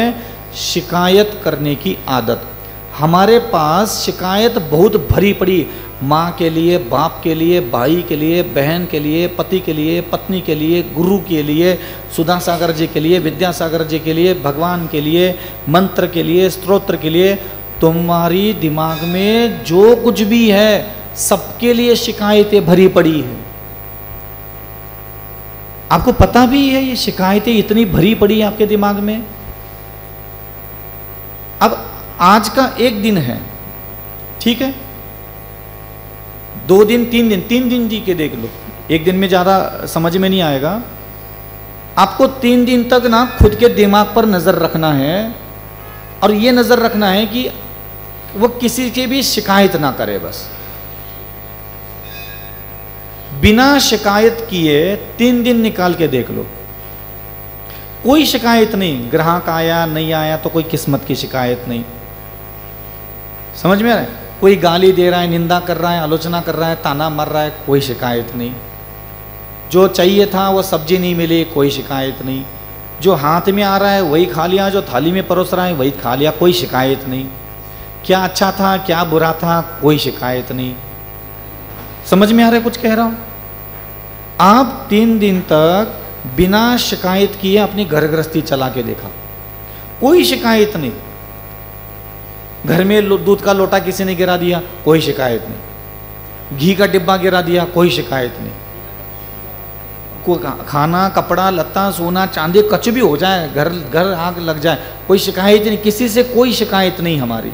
[SPEAKER 1] शिकायत करने की आदत। हमारे पास शिकायत बहुत भरी पड़ी, माँ के लिए, बाप के लिए, भाई के लिए, बहन के लिए, पति के लिए, पत्नी के लिए, गुरु के लिए, सुधा सागर जी के लिए, विद्यासागर जी के लिए, भगवान के लिए, मंत्र के लिए, स्तोत्र के लिए। तुम्हारी दिमाग में जो कुछ भी है सबके लिए शिकायतें भरी पड़ी है। आपको पता भी है ये शिकायतें इतनी भरी पड़ी है आपके दिमाग में। अब आज का एक दिन है, ठीक है, 2 दिन, 3 दिन, 3 दिन जी के देख लो, एक दिन में ज़्यादा समझ में नहीं आएगा। आपको 3 दिन तक ना खुद के दिमाग पर नज़र रखना है, और ये नज़र रखना है कि वो किसी की भी शिकायत ना करे। बस बिना शिकायत किए 3 दिन निकाल के देख लो, कोई शिकायत नहीं। ग्राहक आया नहीं आया तो कोई किस्मत की शिकायत नहीं। समझ में आ रहा है? कोई गाली दे रहा है, निंदा कर रहा है, आलोचना कर रहा है, ताना मर रहा है, कोई शिकायत नहीं। जो चाहिए था वो सब्जी नहीं मिली, कोई शिकायत नहीं। जो हाथ में आ रहा है वही खा लिया, जो थाली में परोस रहा है वही खा लिया, कोई शिकायत नहीं। क्या अच्छा था क्या बुरा था, कोई शिकायत नहीं। समझ में आ रहा है कुछ कह रहा हूं? आप 3 दिन तक बिना शिकायत किए अपनी घर गृहस्थी चला के देखा, कोई शिकायत नहीं। घर में दूध का लोटा किसी ने गिरा दिया, कोई शिकायत नहीं। घी का डिब्बा गिरा दिया, कोई शिकायत नहीं। खाना कपड़ा लत्ता सोना चांदी कुछ भी हो जाए, घर आग लग जाए, कोई शिकायत नहीं। किसी से कोई शिकायत नहीं हमारी।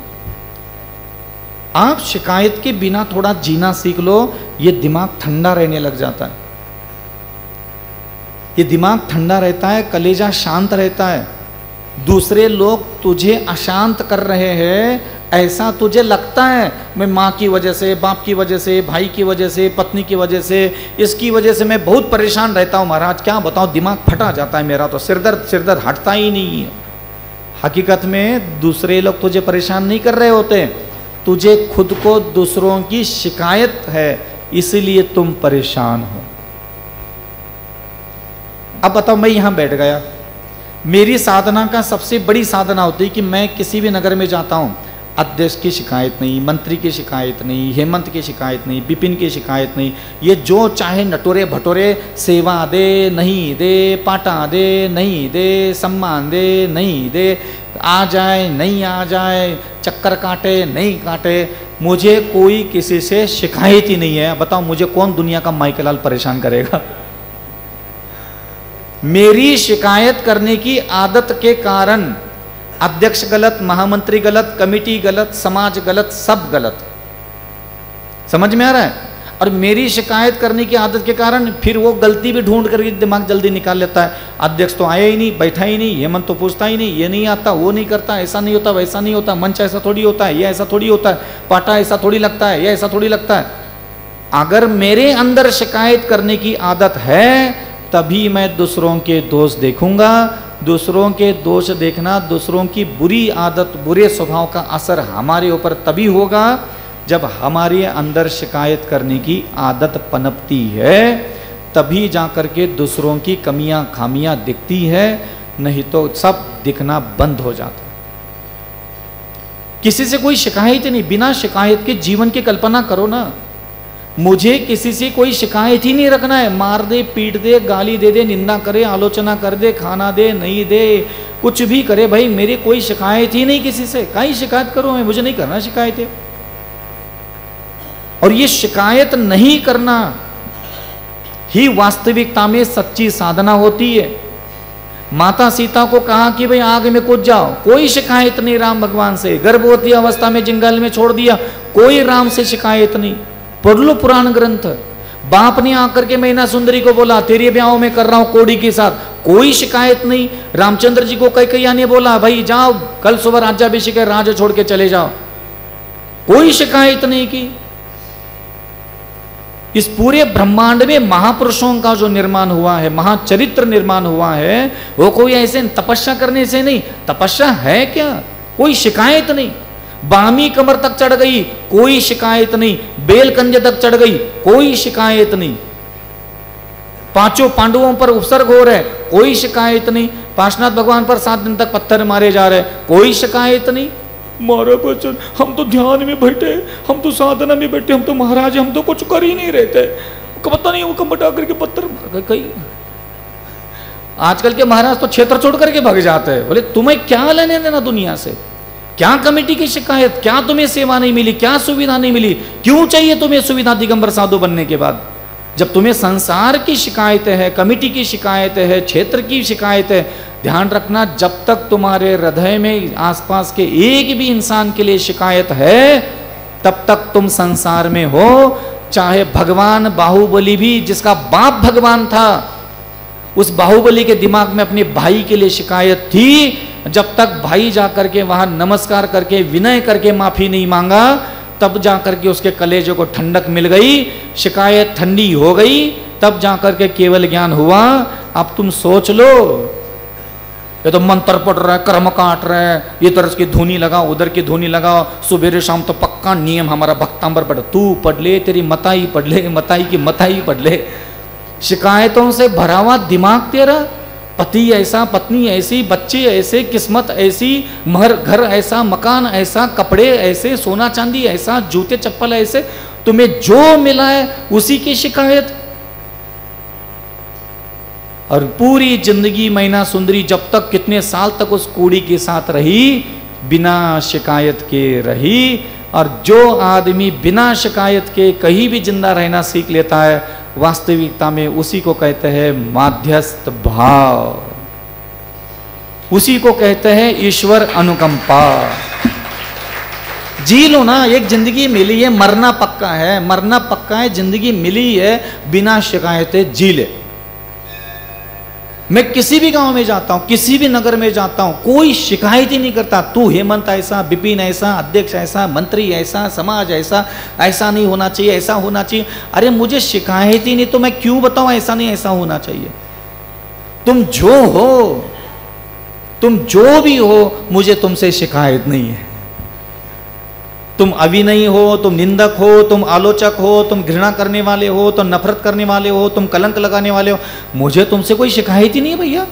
[SPEAKER 1] आप शिकायत के बिना थोड़ा जीना सीख लो, ये दिमाग ठंडा रहने लग जाता है। ये दिमाग ठंडा रहता है, कलेजा शांत रहता है। दूसरे लोग तुझे अशांत कर रहे हैं ऐसा तुझे लगता है, मैं माँ की वजह से, बाप की वजह से, भाई की वजह से, पत्नी की वजह से, इसकी वजह से मैं बहुत परेशान रहता हूँ महाराज, क्या बताऊँ, दिमाग फटा जाता है मेरा तो, सिरदर्द हटता ही नहीं है। हकीकत में दूसरे लोग तुझे परेशान नहीं कर रहे होते, तुझे खुद को दूसरों की शिकायत है, इसलिए तुम परेशान हो। अब बताओ, मैं यहां बैठ गया, मेरी साधना का सबसे बड़ी साधना होती है कि मैं किसी भी नगर में जाता हूं, अध्यक्ष की शिकायत नहीं, मंत्री की शिकायत नहीं, हेमंत की शिकायत नहीं, विपिन की शिकायत नहीं। ये जो चाहे नटोरे भटोरे सेवा दे नहीं दे, पाटा दे नहीं दे, सम्मान दे नहीं दे, आ जाए नहीं आ जाए, चक्कर काटे नहीं काटे, मुझे कोई किसी से शिकायत ही नहीं है। बताओ मुझे कौन दुनिया का माइकेलाल परेशान करेगा? मेरी शिकायत करने की आदत के कारण अध्यक्ष गलत, महामंत्री गलत, कमेटी गलत, समाज गलत, सब गलत। समझ में आ रहा है? और मेरी शिकायत करने की आदत के कारण फिर वो गलती भी ढूंढ करके दिमाग जल्दी निकाल लेता है। अध्यक्ष तो आया ही नहीं, बैठा ही नहीं, हेमंत तो पूछता ही नहीं, ये नहीं आता, वो नहीं करता, ऐसा नहीं होता, वैसा नहीं होता, मंच ऐसा थोड़ी होता है, ये ऐसा थोड़ी होता है, पाटा ऐसा थोड़ी लगता है, ये ऐसा थोड़ी लगता है। अगर मेरे अंदर शिकायत करने की आदत है तभी मैं दूसरों के दोष देखूंगा। दूसरों के दोष देखना, दूसरों की बुरी आदत, बुरे स्वभाव का असर हमारे ऊपर तभी होगा जब हमारे अंदर शिकायत करने की आदत पनपती है, तभी जाकर के दूसरों की कमियां खामियां दिखती है, नहीं तो सब दिखना बंद हो जाता है। किसी से कोई शिकायत नहीं, बिना शिकायत के जीवन की कल्पना करो ना। मुझे किसी से कोई शिकायत ही नहीं रखना है, मार दे, पीट दे, गाली दे दे, निंदा करे, आलोचना कर दे, खाना दे नहीं दे, कुछ भी करे, भाई मेरी कोई शिकायत ही नहीं किसी से। काहे शिकायत करूं मैं? मुझे नहीं करना शिकायत है। और ये शिकायत नहीं करना ही वास्तविकता में सच्ची साधना होती है। माता सीता को कहा कि भाई आग में कूद जाओ, कोई शिकायत नहीं राम भगवान से। गर्भवती अवस्था में जंगल में छोड़ दिया, कोई राम से शिकायत नहीं। पढ़ लो पुराण ग्रंथ। बाप ने आकर के मैना सुंदरी को बोला तेरे ब्याह में कर रहा हूं कोड़ी के साथ, कोई शिकायत नहीं। रामचंद्र जी को कैकेयी ने बोला भाई जाओ कल सुबह राज्याभिषेक है, राज छोड़ के चले जाओ, कोई शिकायत नहीं की। इस पूरे ब्रह्मांड में महापुरुषों का जो निर्माण हुआ है, महाचरित्र निर्माण हुआ है, वो कोई ऐसे तपस्या करने से नहीं। तपस्या है क्या? कोई शिकायत नहीं। बामी कमर तक चढ़ गई, कोई शिकायत नहीं। बेलकंजे तक चढ़ गई, कोई शिकायत नहीं। पांचों पांडवों पर उपसर्ग हो रहे, कोई शिकायत नहीं। पार्श्वनाथ भगवान पर 7 दिन तक पत्थर मारे जा रहे, कोई शिकायत नहीं। महाराज बच्चन हम तो ध्यान में बैठे, हम तो साधना में बैठे, हम तो महाराज हम तो कुछ कर ही नहीं रहते, पता नहीं वो कमटा करके पत्थर मार गए। कहीं आजकल के महाराज तो क्षेत्र छोड़ करके भाग जाते हैं। बोले तुम्हें क्या लेने देना दुनिया से? क्या कमेटी की शिकायत? क्या तुम्हें सेवा नहीं मिली? क्या सुविधा नहीं मिली? क्यों चाहिए तुम्हें सुविधा दिगंबर साधु बनने के बाद? जब तुम्हें संसार की शिकायत है, कमेटी की शिकायत है, क्षेत्र की शिकायत है, ध्यान रखना जब तक तुम्हारे हृदय में आसपास के एक भी इंसान के लिए शिकायत है तब तक तुम संसार में हो। चाहे भगवान बाहुबली भी, जिसका बाप भगवान था, उस बाहुबली के दिमाग में अपने भाई के लिए शिकायत थी। जब तक भाई जाकर के वहां नमस्कार करके विनय करके माफी नहीं मांगा तब जाकर के उसके कलेजे को ठंडक मिल गई, शिकायत ठंडी हो गई, तब जाकर के केवल ज्ञान हुआ। अब तुम सोच लो, ये तो मंत्र पढ़ रहा है, कर्म काट रहा है, ये तरह की धुनी लगाओ, उधर की धुनी लगाओ, सुबह शाम तो पक्का नियम हमारा भक्तांबर पढ़, तू पढ़ ले, तेरी मताई पढ़ ले, मताई की मताई पढ़ ले। शिकायतों से भरा हुआ दिमाग तेरा, पति ऐसा, पत्नी ऐसी, बच्चे ऐसे, किस्मत ऐसी, घर ऐसा, मकान ऐसा, कपड़े ऐसे, सोना चांदी ऐसा, जूते चप्पल ऐसे, तुम्हें जो मिला है उसी की शिकायत। और पूरी जिंदगी मैना सुंदरी जब तक कितने साल तक उस कूड़ी के साथ रही, बिना शिकायत के रही। और जो आदमी बिना शिकायत के कहीं भी जिंदा रहना सीख लेता है, वास्तविकता में उसी को कहते हैं माध्यस्थ भाव, उसी को कहते हैं ईश्वर अनुकंपा। जी लो ना, एक जिंदगी मिली है, मरना पक्का है, मरना पक्का है, जिंदगी मिली है, बिना शिकायतें जी ले। मैं किसी भी गांव में जाता हूं, किसी भी नगर में जाता हूं, कोई शिकायत ही नहीं करता, तू हेमंत ऐसा, विपिन ऐसा, अध्यक्ष ऐसा, मंत्री ऐसा, समाज ऐसा, ऐसा नहीं होना चाहिए, ऐसा होना चाहिए। अरे मुझे शिकायत ही नहीं तो मैं क्यों बताऊं ऐसा नहीं ऐसा होना चाहिए। तुम जो हो, तुम जो भी हो, मुझे तुमसे शिकायत नहीं है। तुम अविनयी हो, तुम निंदक हो, तुम आलोचक हो, तुम घृणा करने वाले हो, तुम नफरत करने वाले हो, तुम कलंक लगाने वाले हो, मुझे तुमसे कोई शिकायत ही नहीं है भैया।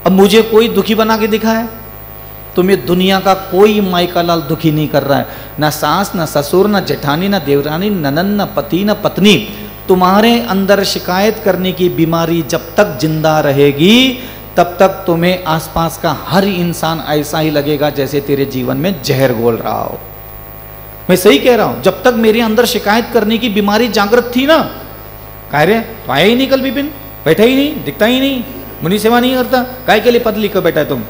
[SPEAKER 1] अब मुझे कोई दुखी बना के दिखा है? तुम्हें दुनिया का कोई मायका लाल दुखी नहीं कर रहा है, ना सास, ना ससुर, ना जेठानी, ना देवरानी, ननन, ना पति, ना पत्नी। तुम्हारे अंदर शिकायत करने की बीमारी जब तक जिंदा रहेगी, तब तक तुम्हें आसपास का हर इंसान ऐसा ही लगेगा जैसे तेरे जीवन में जहर घोल रहा हो। मैं सही कह रहा हूं। जब तक मेरे अंदर शिकायत करने की बीमारी जागृत थी ना, कह रहे तो आया ही नहीं कल विपिन, बैठा ही नहीं, दिखता ही नहीं, मुनि सेवा नहीं करता, काय के लिए पद लिखकर बैठा है तुम,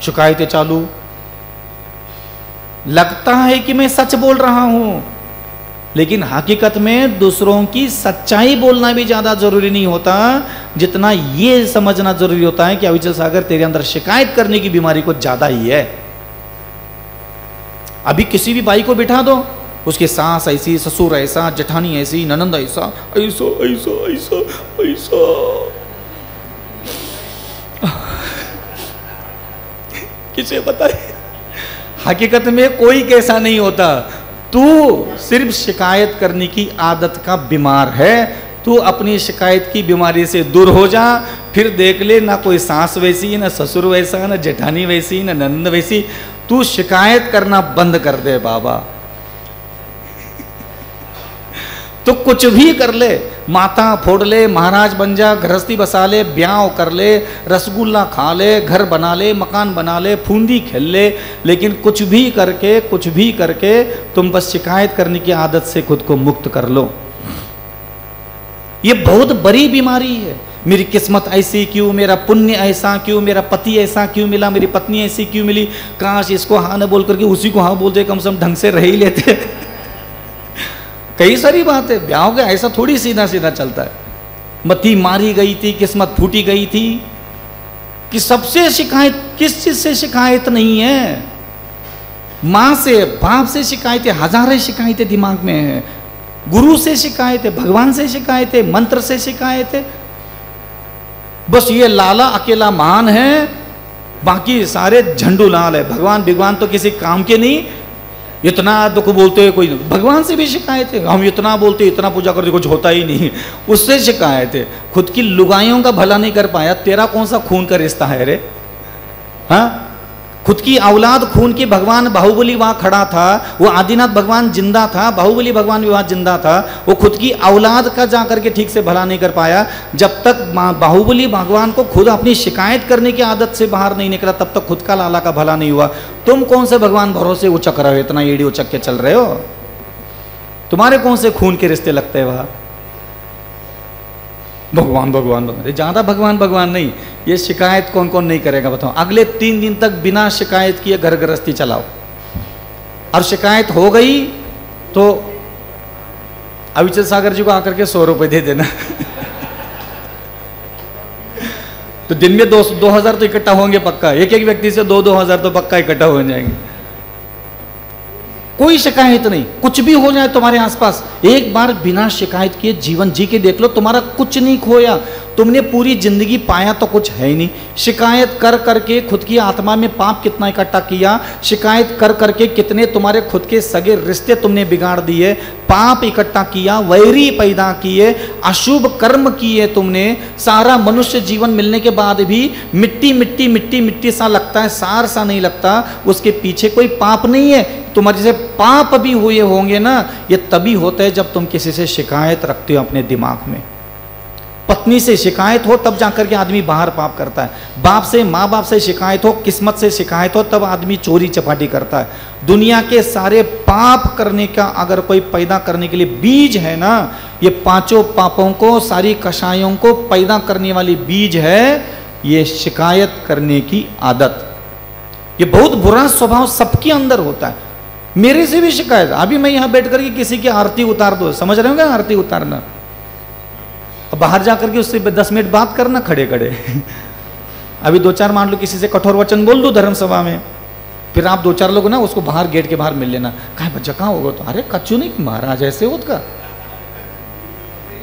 [SPEAKER 1] शिकायतें चालू। लगता है कि मैं सच बोल रहा हूं, लेकिन हकीकत में दूसरों की सच्चाई बोलना भी ज्यादा जरूरी नहीं होता जितना ये समझना जरूरी होता है कि अविचल सागर तेरे अंदर शिकायत करने की बीमारी को ज्यादा ही है। अभी किसी भी भाई को बिठा दो, उसके सास ऐसी, ससुर ऐसा, जेठानी ऐसी, ननंद ऐसा, ऐसा ऐसा ऐसा ऐसा, किसे बताए? हकीकत में कोई कैसा नहीं होता। तू सिर्फ शिकायत करने की आदत का बीमार है। तू अपनी शिकायत की बीमारी से दूर हो जा, फिर देख ले, ना कोई सास वैसी, ना ससुर वैसा, ना जेठानी वैसी, ना नंद वैसी। तू शिकायत करना बंद कर दे बाबा। तो कुछ भी कर ले, माथा फोड़ ले, महाराज बन जा, गृहस्थी बसा ले, ब्याह कर ले, रसगुल्ला खा ले, घर बना ले, मकान बना ले, फूंदी खेल ले, लेकिन कुछ भी करके तुम बस शिकायत करने की आदत से खुद को मुक्त कर लो। ये बहुत बड़ी बीमारी है। मेरी किस्मत ऐसी क्यों, मेरा पुण्य ऐसा क्यों, मेरा पति ऐसा क्यों मिला, मेरी पत्नी ऐसी क्यों मिली, काश इसको हाँ न बोल करके उसी को हाँ बोल दे, कम से कम ढंग से रह ही लेते। कई सारी बात है, ब्याह का ऐसा थोड़ी सीधा सीधा चलता है। मती मारी गई थी, किस्मत फूटी गई थी, कि सबसे शिकायत, किस चीज से शिकायत नहीं है? माँ से, बाप से शिकायतें, हजारों शिकायतें दिमाग में है, गुरु से शिकायतें, भगवान से शिकायतें, मंत्र से शिकायतें। बस ये लाला अकेला महान है, बाकी सारे झंडू लाल है। भगवान तो किसी काम के नहीं। इतना दुख बोलते हुए कोई, भगवान से भी शिकायत है, हम इतना बोलते, इतना पूजा करते, कुछ होता ही नहीं, उससे शिकायत है। खुद की लुगाइयों का भला नहीं कर पाया, तेरा कौन सा खून का रिश्ता है रे? हाँ, खुद की औलाद खून की, भगवान बाहुबली वहां खड़ा था, वो आदिनाथ भगवान जिंदा था, बाहुबली भगवान भी वहां जिंदा था, वो खुद की औलाद का जाकर के ठीक से भला नहीं कर पाया। जब तक बाहुबली भगवान को खुद अपनी शिकायत करने की आदत से बाहर नहीं निकला, तब तक खुद का लाला का भला नहीं हुआ। तुम कौन से भगवान भरोसे उचक रहे हो, इतना एड़ी उचक के चल रहे हो? तुम्हारे कौन से खून के रिश्ते लगते हैं वहां? भगवान भगवान भगवान, ज्यादा भगवान भगवान नहीं। ये शिकायत कौन कौन नहीं करेगा बताओ? अगले 3 दिन तक बिना शिकायत किए घर गृहस्थी चलाओ, और शिकायत हो गई तो अविचल सागर जी को आकर के 100 रुपए दे देना। तो दिन में 2000 तो इकट्ठा होंगे पक्का, एक एक व्यक्ति से 2-2 हजार तो पक्का इकट्ठा हो जाएंगे। कोई शिकायत नहीं, कुछ भी हो जाए तुम्हारे आसपास, एक बार बिना शिकायत किए जीवन जी के देख लो, तुम्हारा कुछ नहीं खोया। तुमने पूरी जिंदगी पाया तो कुछ है ही नहीं। शिकायत कर करके खुद की आत्मा में पाप कितना इकट्ठा किया, शिकायत कर करके कितने तुम्हारे खुद के सगे रिश्ते तुमने बिगाड़ दिए, पाप इकट्ठा किया, वैरी पैदा किए, अशुभ कर्म किए तुमने। सारा मनुष्य जीवन मिलने के बाद भी मिट्टी मिट्टी मिट्टी मिट्टी सा लगता है, सार सा नहीं लगता, उसके पीछे कोई पाप नहीं है। तुम्हारे जैसे पाप भी हुए होंगे ना, ये तभी होता है जब तुम किसी से शिकायत रखते हो अपने दिमाग में। पत्नी से शिकायत हो तब जाकर के आदमी बाहर पाप करता है, बाप से माँ बाप से शिकायत हो, किस्मत से शिकायत हो तब आदमी चोरी चपाटी करता है। दुनिया के सारे पाप करने का अगर कोई पैदा करने के लिए बीज है ना, ये पांचों पापों को, सारी कषायों को पैदा करने वाली बीज है ये शिकायत करने की आदत। ये बहुत बुरा स्वभाव सबके अंदर होता है। मेरे से भी शिकायत, अभी मैं यहां बैठ करके किसी की आरती उतार दो, समझ रहे हो क्या आरती उतारना? बाहर जाकर के उससे 10 मिनट बात करना खड़े खड़े अभी 2-4 मान लो किसी से कठोर वचन बोल दो धर्म सभा में, फिर आप 2-4 लोग ना उसको बाहर गेट के बाहर मिल लेना, कहा बच्चा कहाँ होगा, तो अरे कच्चू नहीं महाराज ऐसे होत का,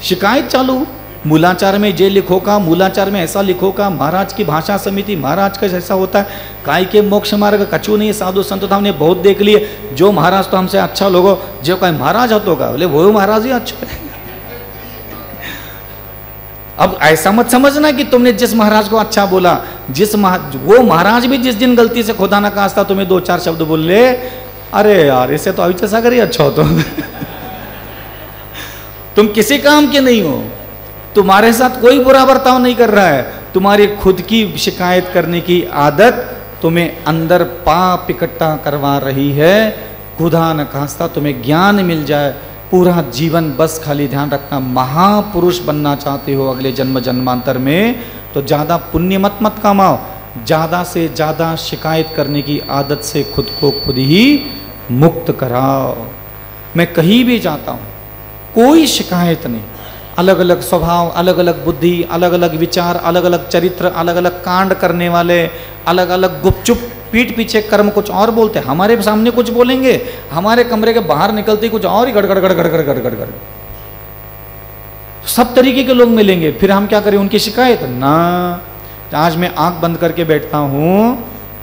[SPEAKER 1] शिकायत चालू। मूलाचार में जे लिखो का, मूलाचार में ऐसा लिखो का, महाराज की भाषा समिति महाराज का ऐसा होता है, काय के मोक्ष मार्ग कछु नहीं, साधु संत तो हमने बहुत देख लिए, जो महाराज तो हमसे अच्छा लोगो, जो कहीं महाराज हो का बोले वो महाराज ही अच्छा है। अब ऐसा मत समझना कि तुमने जिस महाराज को अच्छा बोला, वो महाराज भी जिस दिन गलती से खुदा ना खास्ता तुम्हें 2-4 शब्द बोल ले, अरे यार इसे तो अविचल सागर ही अच्छा हो तुम किसी काम के नहीं हो, तुम्हारे साथ कोई बुरा बर्ताव नहीं कर रहा है, तुम्हारी खुद की शिकायत करने की आदत तुम्हें अंदर पाप इकट्ठा करवा रही है। खुदा न खास्ता तुम्हें ज्ञान मिल जाए, पूरा जीवन बस खाली ध्यान रखना, महापुरुष बनना चाहते हो अगले जन्म जन्मांतर में, तो ज़्यादा पुण्य मत कमाओ, ज़्यादा से ज़्यादा शिकायत करने की आदत से खुद को खुद ही मुक्त कराओ। मैं कहीं भी जाता हूँ कोई शिकायत नहीं, अलग अलग स्वभाव, अलग अलग बुद्धि, अलग अलग विचार, अलग अलग चरित्र, अलग अलग कांड करने वाले, अलग अलग गुपचुप पीठ पीछे कर्म कुछ और बोलते हैं, हमारे सामने कुछ बोलेंगे, हमारे कमरे के बाहर निकलते ही कुछ और ही गड़गड़ गड़गड़ गड़गड़ गड़गड़, सब तरीके के लोग मिलेंगे, फिर हम क्या करें उनकी शिकायत ना। आज मैं आंख बंद करके बैठता हूं,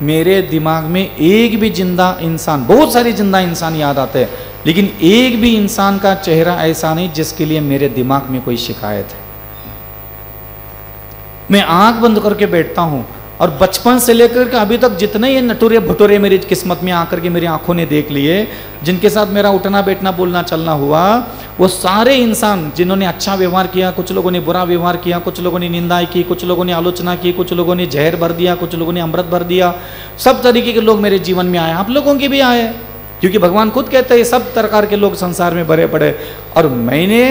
[SPEAKER 1] मेरे दिमाग में एक भी जिंदा इंसान, बहुत सारे जिंदा इंसान याद आते हैं, लेकिन एक भी इंसान का चेहरा ऐसा नहीं जिसके लिए मेरे दिमाग में कोई शिकायत है। मैं आंख बंद करके बैठता हूं और बचपन से लेकर के अभी तक जितने ये नटुरे भटूरे मेरी किस्मत में आकर के मेरी आंखों ने देख लिए, जिनके साथ मेरा उठना बैठना बोलना चलना हुआ, वो सारे इंसान जिन्होंने अच्छा व्यवहार किया, कुछ लोगों ने बुरा व्यवहार किया, कुछ लोगों ने निंदा की, कुछ लोगों ने आलोचना की, कुछ लोगों ने जहर भर दिया, कुछ लोगों ने अमृत भर दिया, सब तरीके के लोग मेरे जीवन में आए, आप लोगों के भी आए, क्योंकि भगवान खुद कहते हैं सब प्रकार के लोग संसार में भरे पड़े। और मैंने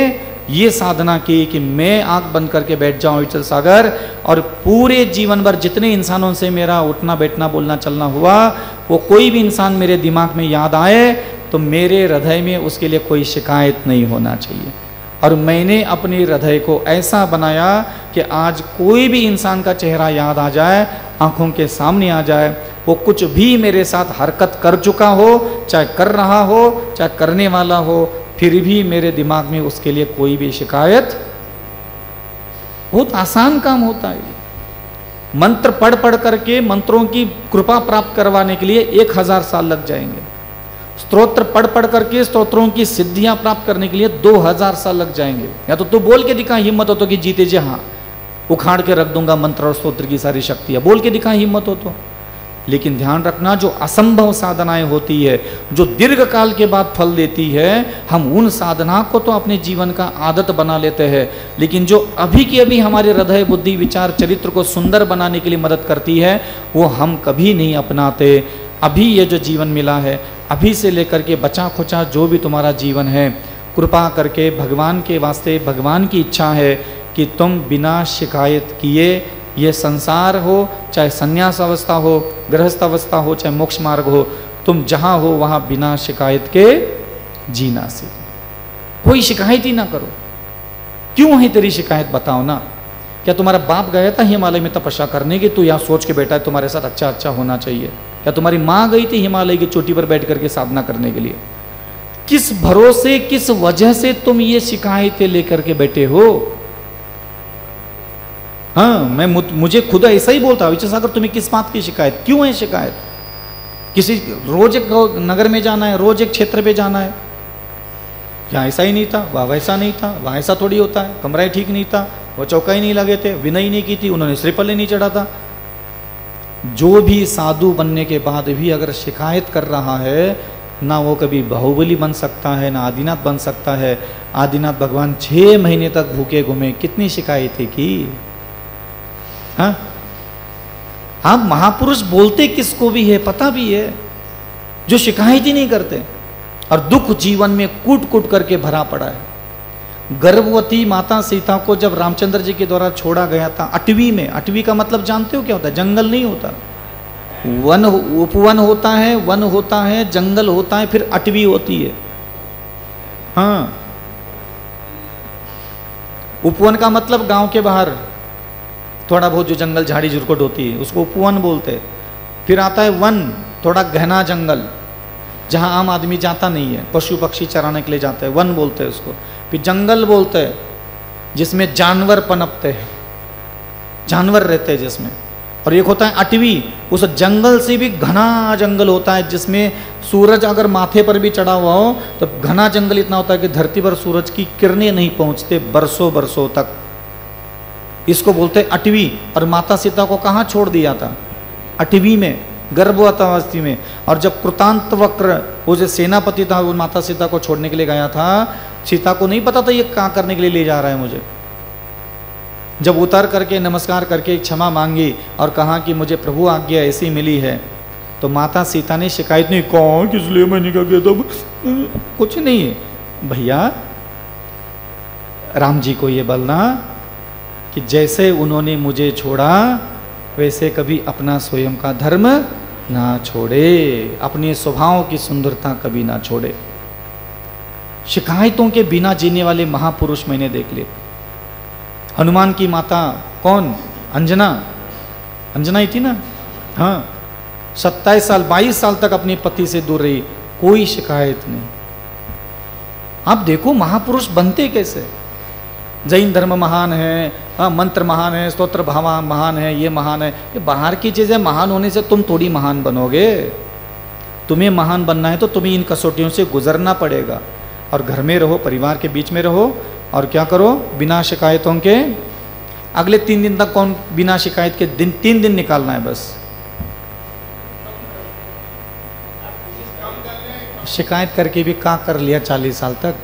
[SPEAKER 1] ये साधना की कि मैं आंख बंद करके बैठ जाऊं अविचल सागर, और पूरे जीवन भर जितने इंसानों से मेरा उठना बैठना बोलना चलना हुआ, वो कोई भी इंसान मेरे दिमाग में याद आए तो मेरे हृदय में उसके लिए कोई शिकायत नहीं होना चाहिए। और मैंने अपने हृदय को ऐसा बनाया कि आज कोई भी इंसान का चेहरा याद आ जाए, आंखों के सामने आ जाए, वो कुछ भी मेरे साथ हरकत कर चुका हो, चाहे कर रहा हो, चाहे करने वाला हो, फिर भी मेरे दिमाग में उसके लिए कोई भी शिकायत। बहुत आसान काम होता है। मंत्र पढ़ पढ़ करके मंत्रों की कृपा प्राप्त करवाने के लिए 1000 साल लग जाएंगे। स्तोत्र पढ़ पढ़ करके स्तोत्रों की सिद्धियां प्राप्त करने के लिए 2000 साल लग जाएंगे। या तो तू बोल के दिखा, हिम्मत हो तो कि जीते जी हाँ उखाड़ के रख दूंगा मंत्र और स्तोत्र की सारी शक्तियां, बोल के दिखा हिम्मत हो तो। लेकिन ध्यान रखना, जो असंभव साधनाएं होती है, जो दीर्घ काल के बाद फल देती है, हम उन साधना को तो अपने जीवन का आदत बना लेते हैं, लेकिन जो अभी की अभी हमारे हृदय बुद्धि विचार चरित्र को सुंदर बनाने के लिए मदद करती है, वो हम कभी नहीं अपनाते। अभी ये जो जीवन मिला है, अभी से लेकर के बचा खुचा जो भी तुम्हारा जीवन है, कृपा करके भगवान के वास्ते, भगवान की इच्छा है कि तुम बिना शिकायत किए, ये संसार हो चाहे संन्यास अवस्था हो, गृहस्थ अवस्था हो, चाहे मोक्ष मार्ग हो, तुम जहाँ हो वहाँ बिना शिकायत के जीना सीखो। कोई शिकायत ही ना करो। क्यों है तेरी शिकायत, बताओ ना। क्या तुम्हारा बाप गया था हिमालय में तपस्या करने की, तू यहाँ सोच के बैठा है तुम्हारे साथ अच्छा अच्छा होना चाहिए? क्या तुम्हारी माँ गई थी हिमालय की चोटी पर बैठ करके साधना करने के लिए? किस भरोसे, किस वजह से तुम ये शिकायतें लेकर के बैठे हो? हाँ, मुझे खुद ऐसा ही बोलता, विजयसागर तुम्हें किस बात की शिकायत, क्यों है शिकायत? किसी रोज एक नगर में जाना है, रोज एक क्षेत्र पे जाना है, यहाँ ऐसा ही नहीं था, वहाँ वैसा नहीं था, वहाँ ऐसा थोड़ी होता है, कमरा ही ठीक नहीं था, वो चौका ही नहीं लगे थे, विनय ही नहीं की थी, उन्होंने श्रीफल ही नहीं चढ़ा था। जो भी साधु बनने के बाद भी अगर शिकायत कर रहा है, ना वो कभी बाहुबली बन सकता है, ना आदिनाथ बन सकता है। आदिनाथ भगवान 6 महीने तक भूखे घूमे, कितनी शिकायतें की। हाँ, आप महापुरुष बोलते किसको भी है, पता भी है, जो शिकायत ही नहीं करते और दुख जीवन में कूट कूट करके भरा पड़ा है। गर्भवती माता सीता को जब रामचंद्र जी के द्वारा छोड़ा गया था अटवी में, अटवी का मतलब जानते हो क्या होता है? जंगल नहीं होता, वन, उपवन होता है, वन होता है, जंगल होता है, फिर अटवी होती है। हाँ, उपवन का मतलब गांव के बाहर थोड़ा बहुत जो जंगल झाड़ी झुरकट होती है उसको उपवन बोलते हैं। फिर आता है वन, थोड़ा गहना जंगल जहाँ आम आदमी जाता नहीं है, पशु पक्षी चराने के लिए जाते हैं, वन बोलते हैं उसको। फिर जंगल बोलते हैं जिसमें जानवर पनपते हैं, जानवर रहते हैं जिसमें। और एक होता है अटवी, उस जंगल से भी घना जंगल होता है जिसमें सूरज अगर माथे पर भी चढ़ा हुआ हो तो घना जंगल इतना होता है कि धरती पर सूरज की किरणें नहीं पहुंचते बरसों बरसों तक। इसको बोलते हैं अटवी। और माता सीता को कहाँ छोड़ दिया था? अटवी में, गर्भवतावस्थी में। और जब कृतांत वक्र वो जो सेनापति था वो माता सीता को छोड़ने के लिए गया था, सीता को नहीं पता था ये कहाँ करने के लिए ले जा रहा है मुझे। जब उतर करके नमस्कार करके क्षमा मांगी और कहा कि मुझे प्रभु आज्ञा ऐसी मिली है, तो माता सीता ने शिकायत नहीं, कौन किस लिए मैंने कहा गया तो कुछ नहीं है भैया। राम जी को ये बोलना कि जैसे उन्होंने मुझे छोड़ा वैसे कभी अपना स्वयं का धर्म ना छोड़े, अपने स्वभाव की सुंदरता कभी ना छोड़े। शिकायतों के बिना जीने वाले महापुरुष मैंने देख लिए। हनुमान की माता कौन? अंजना, अंजना ही थी ना। हाँ, 27 साल 22 साल तक अपने पति से दूर रही, कोई शिकायत नहीं। आप देखो महापुरुष बनते कैसे। जैन धर्म महान है, हाँ, मंत्र महान है, स्तोत्र भावा महान है, ये महान है। ये बाहर की चीजें महान होने से तुम थोड़ी महान बनोगे। तुम्हें महान बनना है तो तुम्हें इन कसौटियों से गुजरना पड़ेगा। और घर में रहो, परिवार के बीच में रहो, और क्या करो, बिना शिकायतों के। अगले 3 दिन तक कौन बिना शिकायत के 3 दिन निकालना है बस। शिकायत करके भी क्या कर लिया 40 साल तक,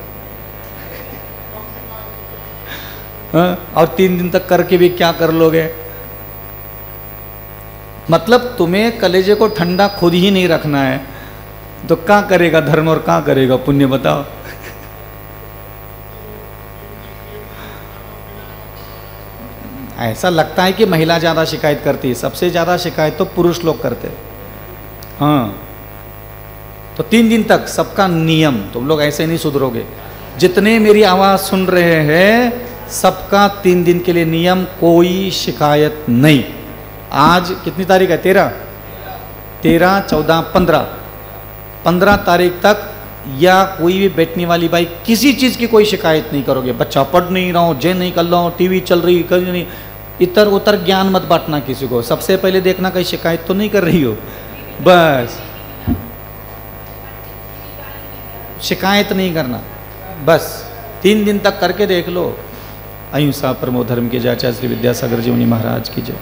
[SPEAKER 1] और 3 दिन तक करके भी क्या कर लोगे। मतलब तुम्हें कलेजे को ठंडा खुद ही नहीं रखना है तो क्या करेगा धर्म और क्या करेगा पुण्य, बताओ। ऐसा लगता है कि महिला ज़्यादा शिकायत करती है, सबसे ज़्यादा शिकायत तो पुरुष लोग करते हैं। हाँ, तो 3 दिन तक सबका नियम, तुम लोग ऐसे नहीं सुधरोगे। जितने मेरी आवाज़ सुन रहे हैं सबका 3 दिन के लिए नियम, कोई शिकायत नहीं। आज कितनी तारीख है? 13, 14, 15 तारीख तक या कोई भी बैठने वाली बाई किसी चीज़ की कोई शिकायत नहीं करोगे। बच्चा पढ़ नहीं रहा हूँ, जे नहीं कर रहा हूँ, टीवी चल रही कहीं नहीं, इधर उधर ज्ञान मत बांटना किसी को। सबसे पहले देखना कहीं शिकायत तो नहीं कर रही हो, बस शिकायत नहीं करना। बस 3 दिन तक करके देख लो। अहिंसा परमो धर्म की जय। श्री विद्यासागर जी मुनि महाराज की जय।